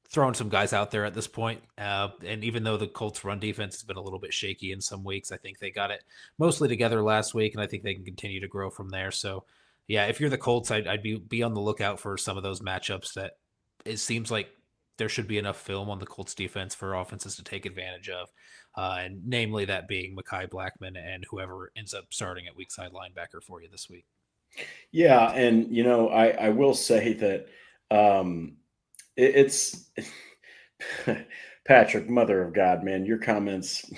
throwing some guys out there at this point. And even though the Colts run defense has been a little bit shaky in some weeks, I think they got it mostly together last week, and I think they can continue to grow from there. So yeah, if you're the Colts, I'd be on the lookout for some of those matchups that it seems like there should be enough film on the Colts defense for offenses to take advantage of. And namely that being Mekhi Blackman and whoever ends up starting at weak side linebacker for you this week. Yeah. And, I will say that it's Patrick, mother of God, man, your comments,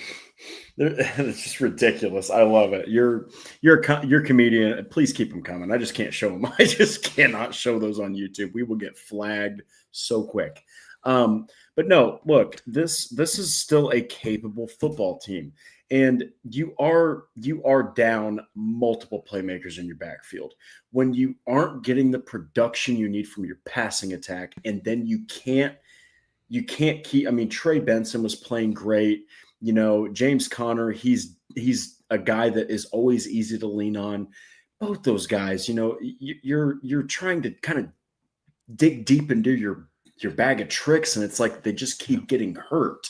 it's just ridiculous. I love it. You're a comedian. Please keep them coming. I just can't show them. I just cannot show those on YouTube. We will get flagged so quick. But no, look, this is still a capable football team, and you are down multiple playmakers in your backfield. When you aren't getting the production you need from your passing attack, and then you can't keep. I mean, Trey Benson was playing great. James Conner, he's a guy that is always easy to lean on. Both those guys, you're trying to kind of dig deep into your bag of tricks, and it's like they just keep getting hurt.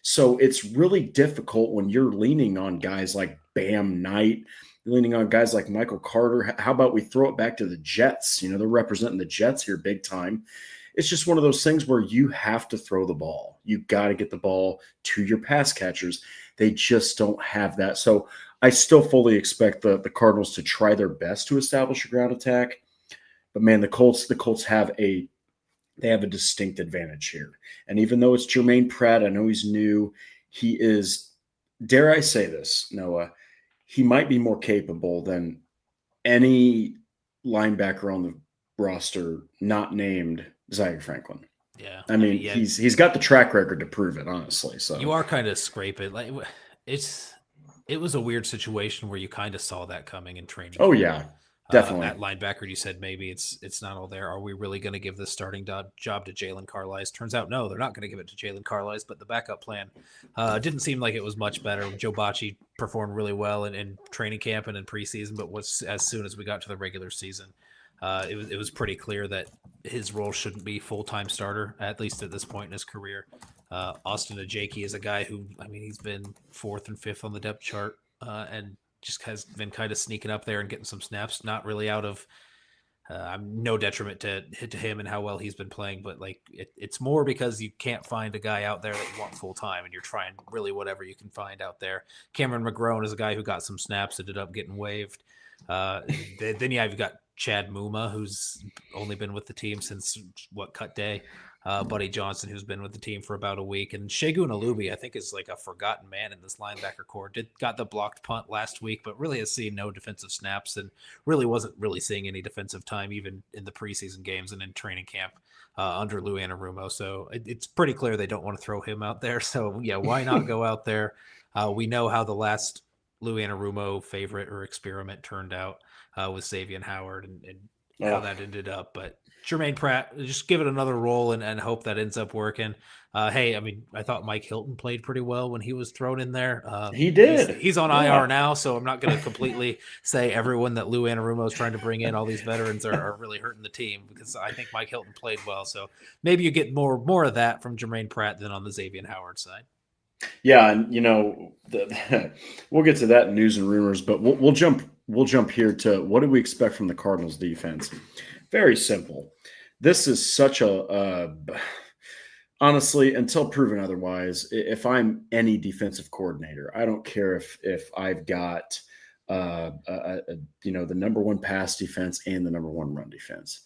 So it's really difficult when you're leaning on guys like Bam Knight, leaning on guys like Michael Carter. How about we throw it back to the Jets? They're representing the Jets here big time. It's just one of those things where you have to throw the ball. You got to get the ball to your pass catchers. They just don't have that. So I still fully expect the Cardinals to try their best to establish a ground attack. But man, the Colts have a distinct advantage here. And even though it's Jermaine Pratt, I know he's new. He is, dare I say this, Noah, he might be more capable than any linebacker on the roster not named Zaire Franklin. Yeah. I mean, he's got the track record to prove it, honestly. So you are kind of scraping. Like it was a weird situation where you kind of saw that coming in training. Oh yeah. Definitely. At linebacker, you said maybe it's not all there. Are we really going to give this starting job to Jalen Carlisle? Turns out, no, they're not going to give it to Jalen Carlisle, but the backup plan didn't seem like it was much better. Joe Bacci performed really well in training camp and in preseason, but as soon as we got to the regular season, it was pretty clear that his role shouldn't be full-time starter, at least at this point in his career. Austin Ajaki is a guy who, I mean, he's been 4th and 5th on the depth chart, and just has been kind of sneaking up there and getting some snaps, not really out of I'm no detriment to him and how well he's been playing, but like it's more because you can't find a guy out there that you want full time, and you're trying really whatever you can find out there. Cameron McGrone is a guy who got some snaps, ended up getting waived. Then you've got Chad Muma, who's only been with the team since cut day. Buddy Johnson, who's been with the team for about a week, and Shegun Alubi, I think, is like a forgotten man in this linebacker core. Got the blocked punt last week, but really has seen no defensive snaps and really wasn't really seeing any defensive time even in the preseason games and in training camp under Lou Anarumo. So it's pretty clear they don't want to throw him out there. So yeah, why not go out there? We know how the last Lou Anarumo favorite or experiment turned out with Xavier Howard and how that ended up, but Jermaine Pratt, just give it another roll and hope that ends up working. Hey, I mean, I thought Mike Hilton played pretty well when he was thrown in there. He did. He's on IR now, so I'm not going to completely say everyone that Lou Anarumo is trying to bring in, all these veterans are really hurting the team, because I think Mike Hilton played well. So maybe you get more of that from Jermaine Pratt than on the Xavier Howard side. Yeah, and we'll get to that in news and rumors, but we'll jump here to what do we expect from the Cardinals defense? Very simple. This is such honestly, until proven otherwise, if I'm any defensive coordinator, I don't care if I've got the number one pass defense and the number one run defense.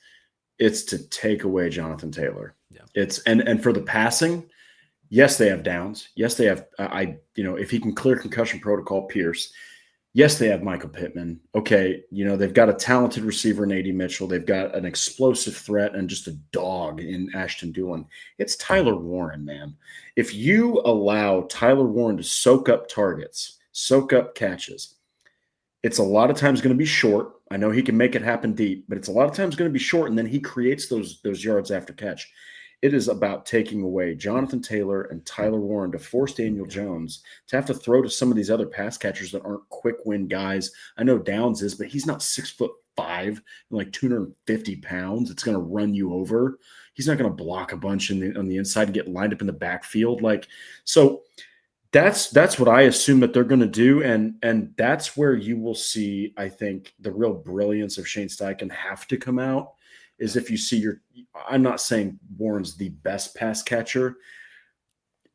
It's to take away Jonathan Taylor. Yeah. It's and for the passing, yes, they have downs. Yes, they have if he can clear concussion protocol, Pierce. Yes, they have Michael Pittman. Okay, they've got a talented receiver in A.D. Mitchell. They've got an explosive threat and just a dog in Ashton Doolin. It's Tyler Warren, man. If you allow Tyler Warren to soak up targets, soak up catches, it's a lot of times going to be short. I know he can make it happen deep, but it's a lot of times going to be short, and then he creates those yards after catch. It is about taking away Jonathan Taylor and Tyler Warren to force Daniel Jones to have to throw to some of these other pass catchers that aren't quick win guys. I know Downs is, but he's not 6'5", like 250 pounds. It's going to run you over. He's not going to block a bunch on the inside and get lined up in the backfield. So that's what I assume that they're going to do. And that's where you will see, I think, the real brilliance of Shane Steichen have to come out. Is if you see I'm not saying Warren's the best pass catcher,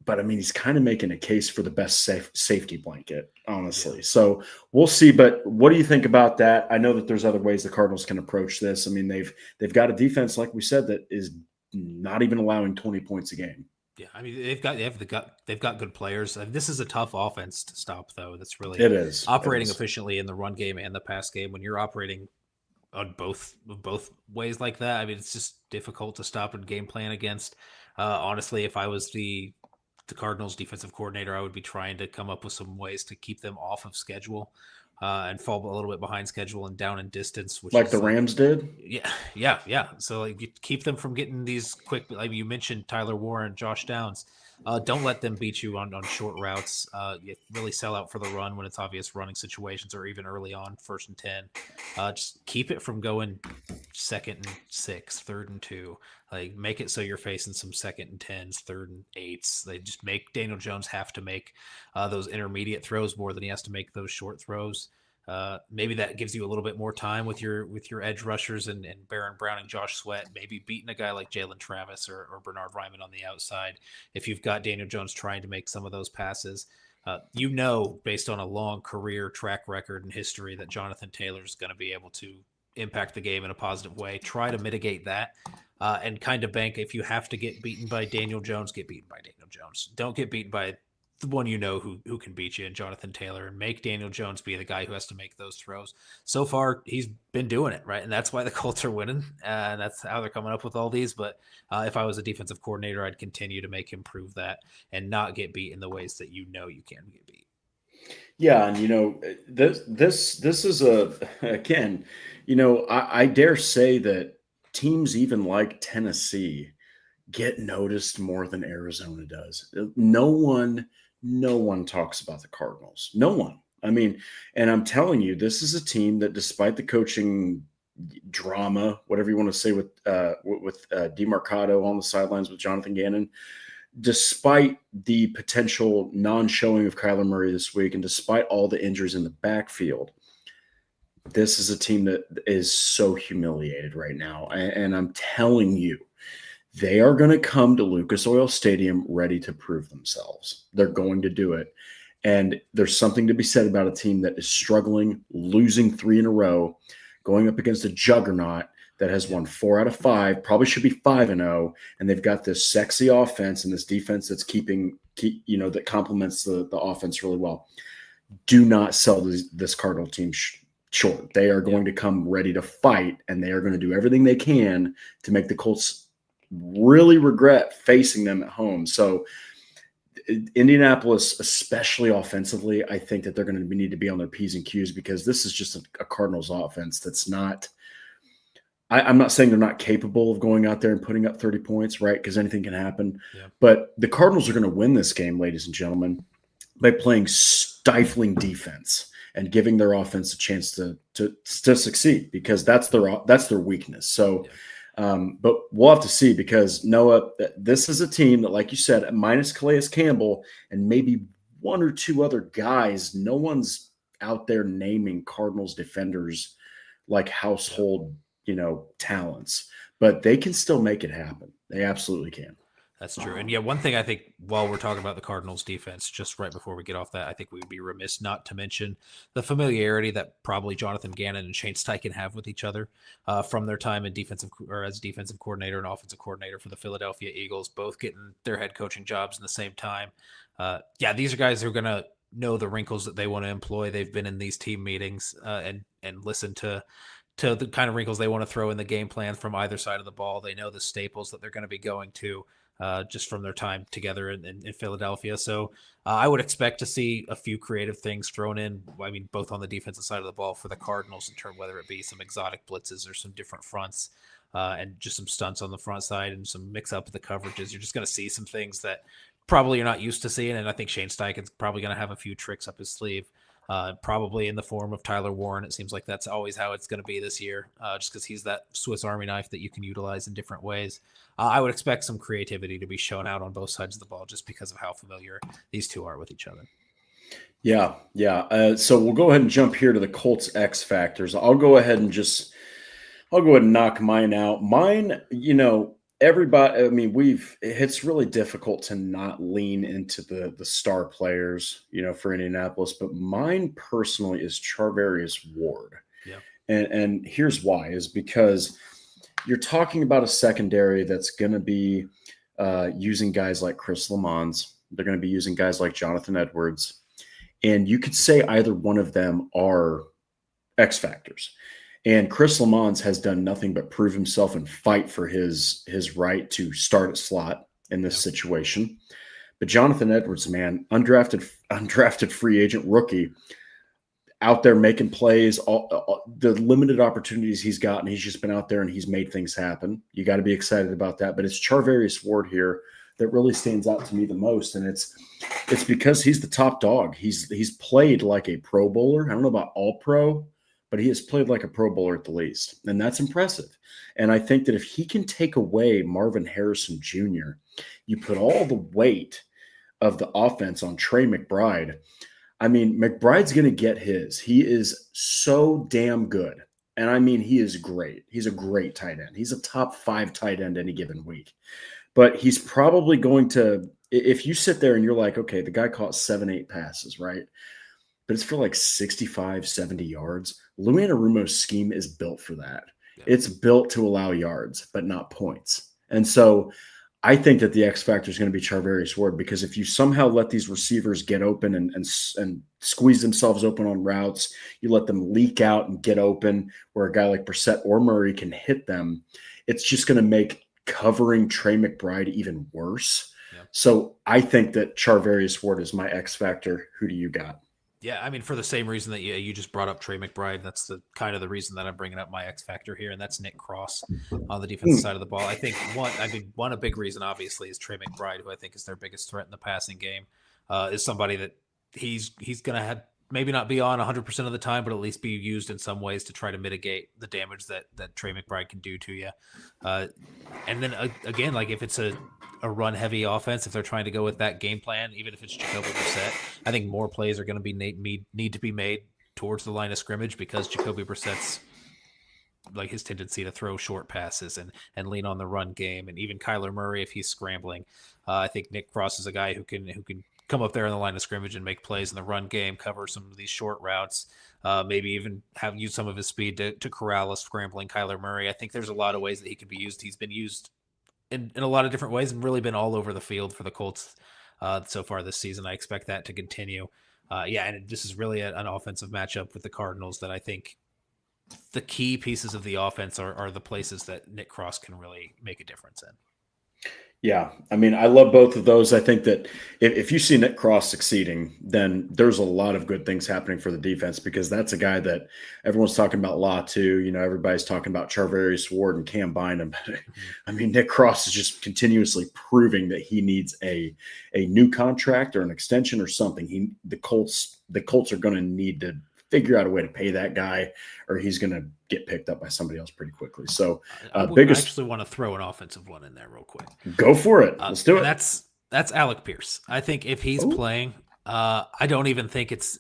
but I mean, he's kind of making a case for the best safety blanket, honestly. Yeah. So we'll see. But what do you think about that? I know that there's other ways the Cardinals can approach this. I mean, they've got a defense, like we said, that is not even allowing 20 points a game. Yeah, I mean, they've got good players. This is a tough offense to stop, though. That's really operating efficiently in the run game and the pass game. When you're operating on both ways like that, I mean, it's just difficult to stop and game plan against. Honestly, if I was the Cardinals defensive coordinator, I would be trying to come up with some ways to keep them off of schedule and fall a little bit behind schedule and down in distance, which like the Rams did. Yeah. So you keep them from getting these quick. Like you mentioned, Tyler Warren, Josh Downs. Don't let them beat you on short routes. You really sell out for the run when it's obvious running situations, or even early on 1st and 10. Just keep it from going 2nd and 6, 3rd and 2. Like, make it so you're facing some 2nd and 10s, 3rd and 8s. They just make Daniel Jones have to make those intermediate throws more than he has to make those short throws. Maybe that gives you a little bit more time with your edge rushers and Baron Brown and Josh Sweat, maybe beating a guy like Jalen Travis or Bernard Ryman on the outside. If you've got Daniel Jones trying to make some of those passes, based on a long career track record and history, that Jonathan Taylor is going to be able to impact the game in a positive way. Try to mitigate that and kind of bank. If you have to get beaten by Daniel Jones, get beaten by Daniel Jones. Don't get beaten by the one who can beat you in Jonathan Taylor, and make Daniel Jones be the guy who has to make those throws. So far, he's been doing it, right? And that's why the Colts are winning, and that's how they're coming up with all these. But if I was a defensive coordinator, I'd continue to make him prove that and not get beat in the ways that you can get beat. Yeah, and this is again, I dare say that teams even like Tennessee get noticed more than Arizona does. No one talks about the Cardinals. No one. I mean, and I'm telling you, this is a team that, despite the coaching, drama, whatever you want to say, with DeMarcado on the sidelines with Jonathan Gannon. Despite the potential non-showing of Kyler Murray this week, and despite all the injuries in the backfield, this is a team that is so humiliated right now. And I'm telling you, they are going to come to Lucas Oil Stadium ready to prove themselves. They're going to do it. And there's something to be said about a team that is struggling, losing 3 in a row, going up against a juggernaut that has won 4 out of 5, probably should be 5-0, and they've got this sexy offense and this defense that's that complements the offense really well. Do not sell this Cardinal team short. They are going to come ready to fight, and they are going to do everything they can to make the Colts really regret facing them at home. So Indianapolis, especially offensively, I think that they're going to need to be on their P's and Q's, because this is just a Cardinals offense that's not – I'm not saying they're not capable of going out there and putting up 30 points, right? Because anything can happen. Yeah. But the Cardinals are going to win this game, ladies and gentlemen, by playing stifling defense and giving their offense a chance to succeed, because that's their weakness. So, but we'll have to see, because Noah, this is a team that, like you said, minus Calais Campbell and maybe 1 or 2 other guys, no one's out there naming Cardinals defenders like household talents, but they can still make it happen. They absolutely can. That's true. And yeah, one thing I think, while we're talking about the Cardinals defense, just right before we get off that, I think we would be remiss not to mention the familiarity that probably Jonathan Gannon and Shane Steichen have with each other from their time as defensive coordinator and offensive coordinator for the Philadelphia Eagles, both getting their head coaching jobs in the same time. These are guys who are going to know the wrinkles that they want to employ. They've been in these team meetings and listen to the kind of wrinkles they want to throw in the game plan from either side of the ball. They know the staples that they're going to be going to just from their time together in Philadelphia. So I would expect to see a few creative things thrown in, I mean, both on the defensive side of the ball for the Cardinals, in terms whether it be some exotic blitzes or some different fronts and just some stunts on the front side and some mix up of the coverages. You're just going to see some things that probably you're not used to seeing. And I think Shane Steichen's probably going to have a few tricks up his sleeve. Probably in the form of Tyler Warren. It seems like that's always how it's going to be this year, just because he's that Swiss Army knife that you can utilize in different ways. I would expect some creativity to be shown out on both sides of the ball, just because of how familiar these two are with each other. Yeah. So we'll go ahead and jump here to the Colts X factors. I'll go ahead and knock mine out. Mine, everybody, I mean, it's really difficult to not lean into the star players, for Indianapolis, but mine personally is Charvarius Ward. Yeah. And here's why, is because you're talking about a secondary that's going to be using guys like Chris Lamons. They're going to be using guys like Jonathan Edwards. And you could say either one of them are X factors. And Chris Lamons has done nothing but prove himself and fight for his right to start at slot in this situation. But Jonathan Edwards, man, undrafted free agent rookie, out there making plays, all the limited opportunities he's gotten, he's just been out there and he's made things happen. You got to be excited about that. But it's Charvarius Ward here that really stands out to me the most, and it's because he's the top dog. He's played like a Pro Bowler. I don't know about all pro, but he has played like a Pro Bowler at the least, and that's impressive. And I think that if he can take away Marvin Harrison Jr., you put all the weight of the offense on Trey McBride. I mean, McBride's going to get his. He is so damn good. And I mean, he is great. He's a great tight end. He's a top 5 tight end any given week. But he's probably going to, if you sit there and you're like, okay, the guy caught 7-8 passes, right? But it's for like 65, 70 yards. Lou Anarumo's scheme is built for that. Yeah. It's built to allow yards, but not points. And so I think that the X factor is going to be Charvarius Ward, because if you somehow let these receivers get open and squeeze themselves open on routes, you let them leak out and get open where a guy like Brissett or Murray can hit them, it's just going to make covering Trey McBride even worse. Yeah. So I think that Charvarius Ward is my X factor. Who do you got? Yeah, I mean, for the same reason that you just brought up Trey McBride, that's the kind of the reason that I'm bringing up my X factor here, and that's Nick Cross on the defensive side of the ball. I think a big reason, obviously, is Trey McBride, who I think is their biggest threat in the passing game, is somebody that he's going to maybe not be on 100% of the time, but at least be used in some ways to try to mitigate the damage that Trey McBride can do to you. And then again, like if it's a run heavy offense, if they're trying to go with that game plan, even if it's Jacoby Brissett, I think more plays are going to be need to be made towards the line of scrimmage, because Jacoby Brissett's like his tendency to throw short passes and lean on the run game, and even Kyler Murray if he's scrambling. I think Nick Cross is a guy who can come up there in the line of scrimmage and make plays in the run game, cover some of these short routes, maybe even use some of his speed to corral a scrambling Kyler Murray. I think there's a lot of ways that he could be used. He's been used in a lot of different ways and really been all over the field for the Colts so far this season. I expect that to continue. And this is really an offensive matchup with the Cardinals that I think the key pieces of the offense are the places that Nick Cross can really make a difference in. Yeah, I mean, I love both of those. I think that if you see Nick Cross succeeding, then there's a lot of good things happening for the defense, because that's a guy that everyone's talking about Law too. You know, everybody's talking about Charvarius Ward and Cam Bynum. I mean, Nick Cross is just continuously proving that he needs a new contract or an extension or something. The Colts are going to need to figure out a way to pay that guy, or he's going to get picked up by somebody else pretty quickly. So I actually want to throw an offensive one in there real quick. Go for it. Let's do it. That's Alec Pierce. I think if he's playing, I don't even think it's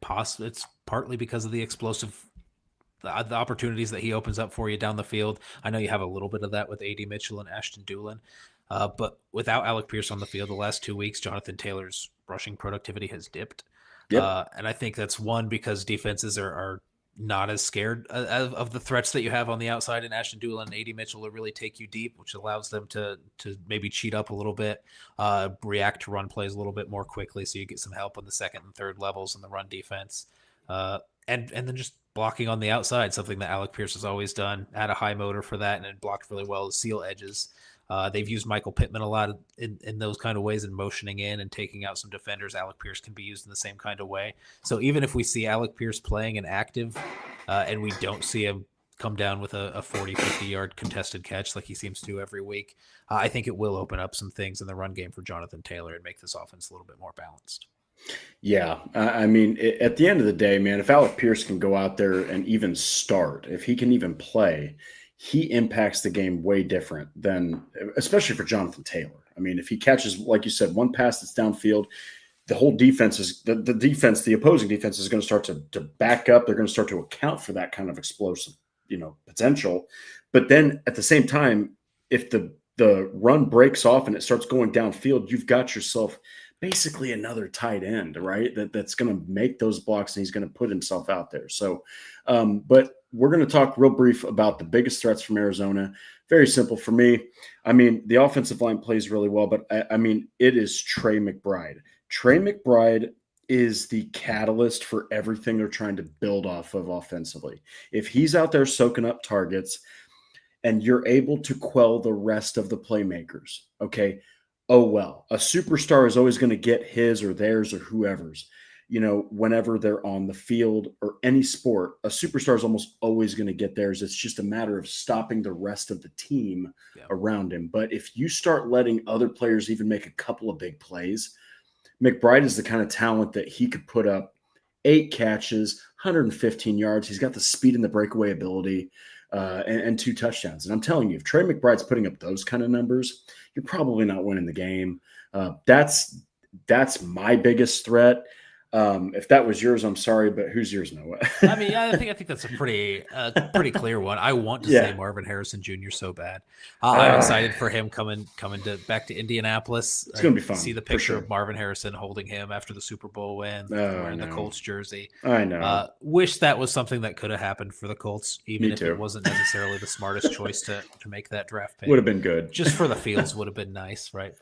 possible. It's partly because of the explosive, the opportunities that he opens up for you down the field. I know you have a little bit of that with A.D. Mitchell and Ashton Dulin. But without Alec Pierce on the field the last 2 weeks, Jonathan Taylor's rushing productivity has dipped. Yep. And I think that's one because defenses are not as scared of the threats that you have on the outside, and Ashton Dulin and A.D. Mitchell will really take you deep, which allows them to maybe cheat up a little bit, react to run plays a little bit more quickly, so you get some help on the second and third levels in the run defense. And then just blocking on the outside, something that Alec Pierce has always done, had a high motor for that, and it blocked really well to seal edges. They've used Michael Pittman a lot in those kind of ways, in motioning in and taking out some defenders. Alec Pierce can be used in the same kind of way. So even if we see Alec Pierce playing and active, and we don't see him come down with a 40, 50-yard contested catch like he seems to every week, I think it will open up some things in the run game for Jonathan Taylor and make this offense a little bit more balanced. Yeah, I mean, at the end of the day, man, if Alec Pierce can go out there and even start, if he can even play, he impacts the game way different than, especially for Jonathan Taylor. I mean, if he catches, like you said, one pass that's downfield, the whole defense is the opposing defense is going to start to back up. They're going to start to account for that kind of explosive, potential. But then at the same time, if the run breaks off and it starts going downfield, you've got yourself basically another tight end, right? That's going to make those blocks, and he's going to put himself out there. So, but we're going to talk real brief about the biggest threats from Arizona. Very simple for me. I mean, the offensive line plays really well, but I mean, it is Trey McBride. Trey McBride is the catalyst for everything they're trying to build off of offensively. If he's out there soaking up targets and you're able to quell the rest of the playmakers, okay, oh, well, a superstar is always going to get his or theirs or whoever's. Whenever they're on the field or any sport, a superstar is almost always going to get theirs. It's just a matter of stopping the rest of the team around him. But if you start letting other players even make a couple of big plays, McBride is the kind of talent that he could put up 8 catches, 115 yards. He's got the speed and the breakaway ability, and 2 touchdowns. And I'm telling you, if Trey McBride's putting up those kind of numbers, you're probably not winning the game. That's my biggest threat. If that was yours, I'm sorry, but who's yours, Noah? I mean, I think that's a pretty clear one. I want to say Marvin Harrison Jr. so bad. I'm excited for him coming back to Indianapolis. It's going to be fun. See the picture of Marvin Harrison holding him after the Super Bowl win, wearing the Colts jersey. I know. Wish that was something that could have happened for the Colts, even if it wasn't necessarily the smartest choice to make that draft pick. Would have been good. Just for the fields would have been nice, right?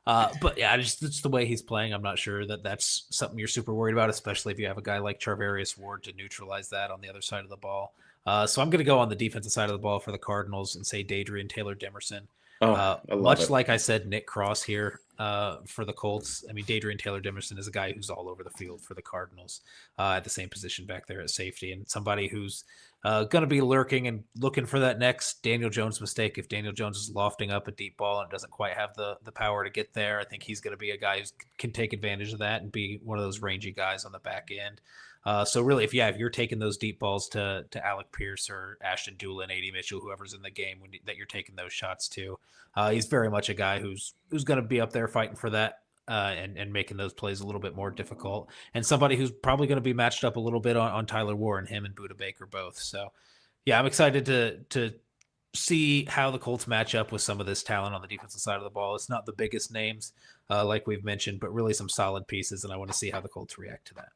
But yeah, it's the way he's playing. I'm not sure that that's something you're super worried about, especially if you have a guy like Charvarius Ward to neutralize that on the other side of the ball. So I'm going to go on the defensive side of the ball for the Cardinals and say Dadrian Taylor-Demerson. Much like I said, Nick Cross here, for the Colts. I mean, Dadrian Taylor-Demerson is a guy who's all over the field for the Cardinals at the same position back there at safety, and somebody who's going to be lurking and looking for that next Daniel Jones mistake. If Daniel Jones is lofting up a deep ball and doesn't quite have the power to get there, I think he's going to be a guy who can take advantage of that and be one of those rangy guys on the back end. So really, if you're taking those deep balls to Alec Pierce or Ashton Doolin, A.D. Mitchell, whoever's in the game that you're taking those shots to, he's very much a guy who's going to be up there fighting for that and making those plays a little bit more difficult, and somebody who's probably going to be matched up a little bit on Tyler Warren, him and Budda Baker both. So, yeah, I'm excited to see how the Colts match up with some of this talent on the defensive side of the ball. It's not the biggest names, like we've mentioned, but really some solid pieces, and I want to see how the Colts react to that.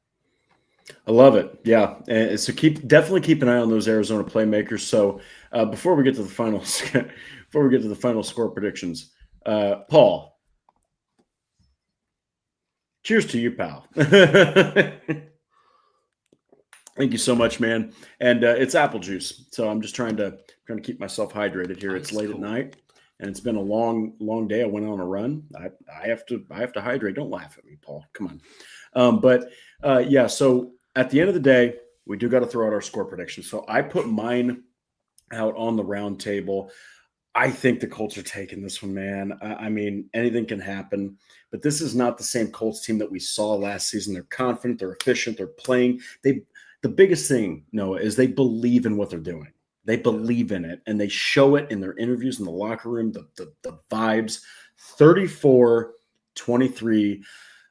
I love it. Yeah. And so definitely keep an eye on those Arizona playmakers. So before we get to the final score predictions, Paul, cheers to you, pal. Thank you so much, man. And it's apple juice. So I'm just trying to keep myself hydrated here. It's late at night and it's been a long day. I went on a run. I have to hydrate. Don't laugh at me, Paul. Come on. Yeah, so at the end of the day, we do got to throw out our score predictions. So I put mine out on the round table. I think the Colts are taking this one, man. I mean, anything can happen, but this is not the same Colts team that we saw last season. They're confident, they're efficient, they're playing. The biggest thing, Noah, is they believe in what they're doing. They believe in it, and they show it in their interviews in the locker room, the vibes. 34-23.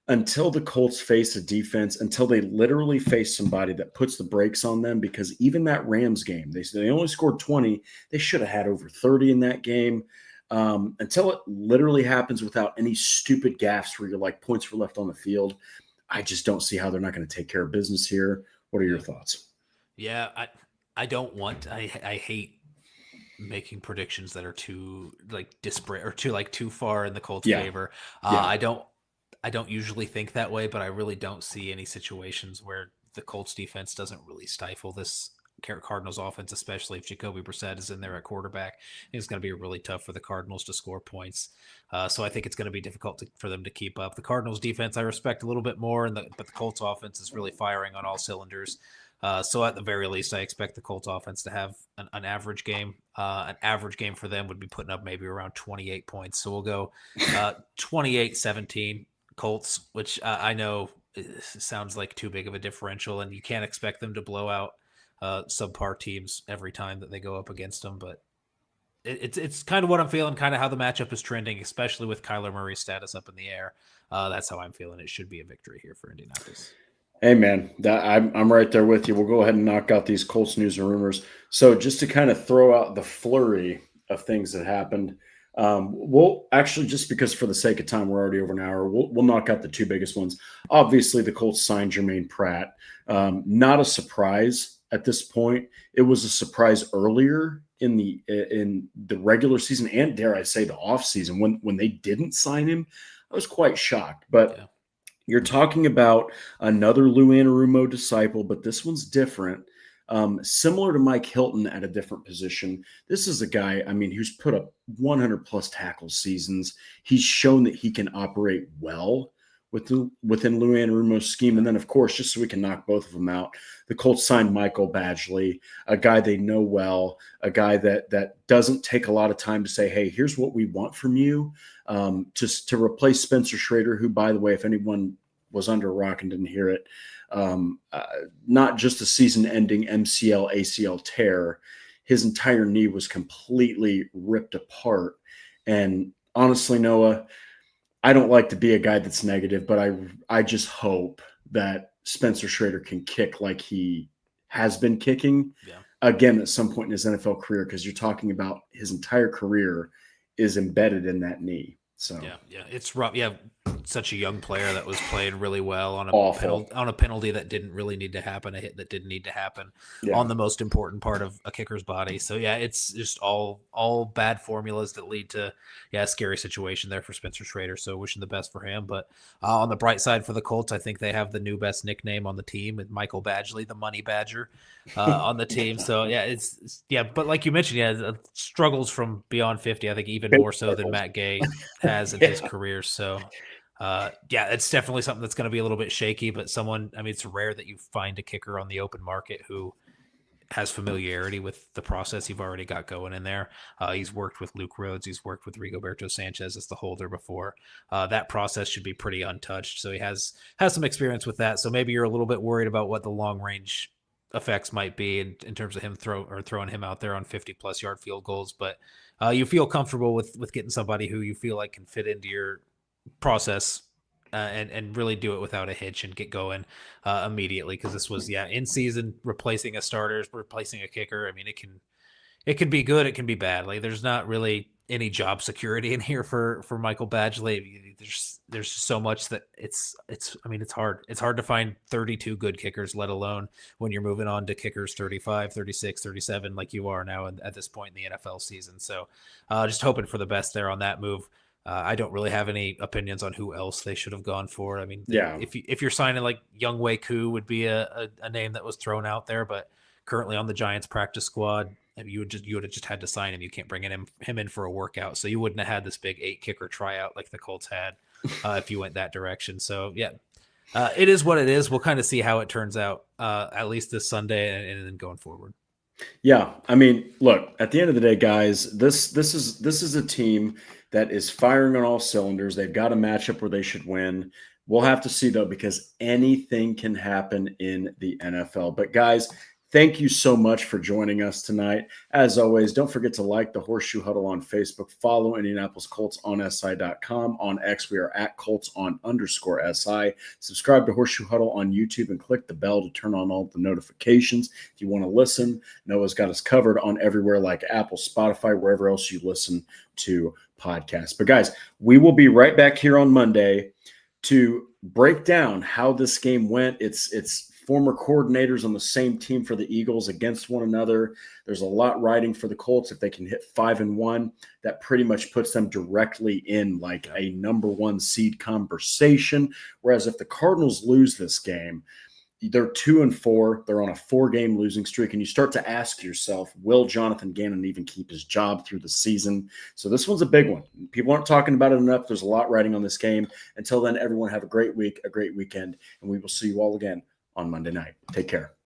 Until the Colts face a defense, until they literally face somebody that puts the brakes on them, because even that Rams game, they only scored 20. They should have had over 30 in that game. Until it literally happens without any stupid gaffes where you're like points were left on the field, I just don't see how they're not going to take care of business here. What are your thoughts? Yeah, I hate making predictions that are too disparate or too far in the Colts' favor. I don't usually think that way, but I really don't see any situations where the Colts defense doesn't really stifle this Cardinals offense, especially if Jacoby Brissett is in there at quarterback. It's going to be really tough for the Cardinals to score points. So I think it's going to be difficult for them to keep up. The Cardinals defense I respect a little bit more, but the Colts offense is really firing on all cylinders. So at the very least, I expect the Colts offense to have an average game. An average game for them would be putting up maybe around 28 points. So we'll go 28-17. Colts, which I know sounds like too big of a differential, and you can't expect them to blow out subpar teams every time that they go up against them. But it's kind of what I'm feeling, kind of how the matchup is trending, especially with Kyler Murray's status up in the air. That's how I'm feeling. It should be a victory here for Indianapolis. Hey, man, I'm right there with you. We'll go ahead and knock out these Colts news and rumors. So just to kind of throw out the flurry of things that happened, we'll actually, just because for the sake of time, we're already over an hour, we'll knock out the two biggest ones. Obviously, the Colts signed Jermaine Pratt. Not a surprise at this point. It was a surprise earlier in the regular season and, dare I say, the offseason when they didn't sign him. I was quite shocked. But you're talking about another Lou Anarumo disciple, but this one's different. Similar to Mike Hilton at a different position. This is a guy, I mean, who's put up 100 plus tackle seasons. He's shown that he can operate well within Lou Anarumo's scheme. And then, of course, just so we can knock both of them out, the Colts signed Michael Badgley, a guy they know well, a guy that doesn't take a lot of time to say, hey, here's what we want from you, just to replace Spencer Schrader, who, by the way, if anyone was under a rock and didn't hear it, not just a season-ending MCL, ACL tear. His entire knee was completely ripped apart. And honestly, Noah, I don't like to be a guy that's negative, but I just hope that Spencer Schrader can kick like he has been kicking again at some point in his NFL career, because you're talking about his entire career is embedded in that knee. So yeah, it's rough. Yeah, such a young player that was playing really well on a penalty that didn't really need to happen, a hit that didn't need to happen on the most important part of a kicker's body. So yeah, it's just all bad formulas that lead to a scary situation there for Spencer Schrader. So wishing the best for him. But on the bright side for the Colts, I think they have the new best nickname on the team, with Michael Badgley, the Money Badger, on the team. So yeah, but like you mentioned, struggles from beyond 50. I think even more so than Matt Gay has in his career. So it's definitely something that's going to be a little bit shaky, but it's rare that you find a kicker on the open market who has familiarity with the process you've already got going in there. He's worked with Luke Rhodes. He's worked with Rigoberto Sanchez as the holder before. That process should be pretty untouched. So he has some experience with that. So maybe you're a little bit worried about what the long range effects might be in terms of him throwing him out there on 50+ yard field goals. But you feel comfortable with getting somebody who you feel like can fit into your process and really do it without a hitch and get going immediately, because this was in season, replacing a starter, replacing a kicker. I mean, it can be good, it can be bad. Like, there's not really any job security in here for Michael Badgley. There's so much that it's hard. It's hard to find 32 good kickers, let alone when you're moving on to kickers 35, 36, 37 like you are now at this point in the NFL season. So just hoping for the best there on that move. I don't really have any opinions on who else they should have gone for. I mean, if you're signing like Younghoe Koo would be a name that was thrown out there, but currently on the Giants practice squad, you would have just had to sign him. You can't bring him in for a workout, so you wouldn't have had this big 8 kicker tryout like the Colts had if you went that direction. So it is what it is. We'll kind of see how it turns out at least this Sunday and then going forward. Yeah, I mean, look, at the end of the day, guys, this is a team that is firing on all cylinders. They've got a matchup where they should win. We'll have to see, though, because anything can happen in the NFL. But, guys, thank you so much for joining us tonight. As always, don't forget to like the Horseshoe Huddle on Facebook. Follow Indianapolis Colts on SI.com. On X, we are at Colts_SI. Subscribe to Horseshoe Huddle on YouTube and click the bell to turn on all the notifications. If you want to listen, Noah's got us covered on everywhere like Apple, Spotify, wherever else you listen to podcasts. But, guys, we will be right back here on Monday to break down how this game went. It's former coordinators on the same team for the Eagles against one another. There's a lot riding for the Colts. If they can hit 5-1, that pretty much puts them directly in like a number 1 seed conversation. Whereas if the Cardinals lose this game, they're 2-4. They're on a 4-game losing streak. And you start to ask yourself, will Jonathan Gannon even keep his job through the season? So this one's a big one. People aren't talking about it enough. There's a lot riding on this game. Until then, everyone have a great week, a great weekend, and we will see you all again on Monday night. Take care.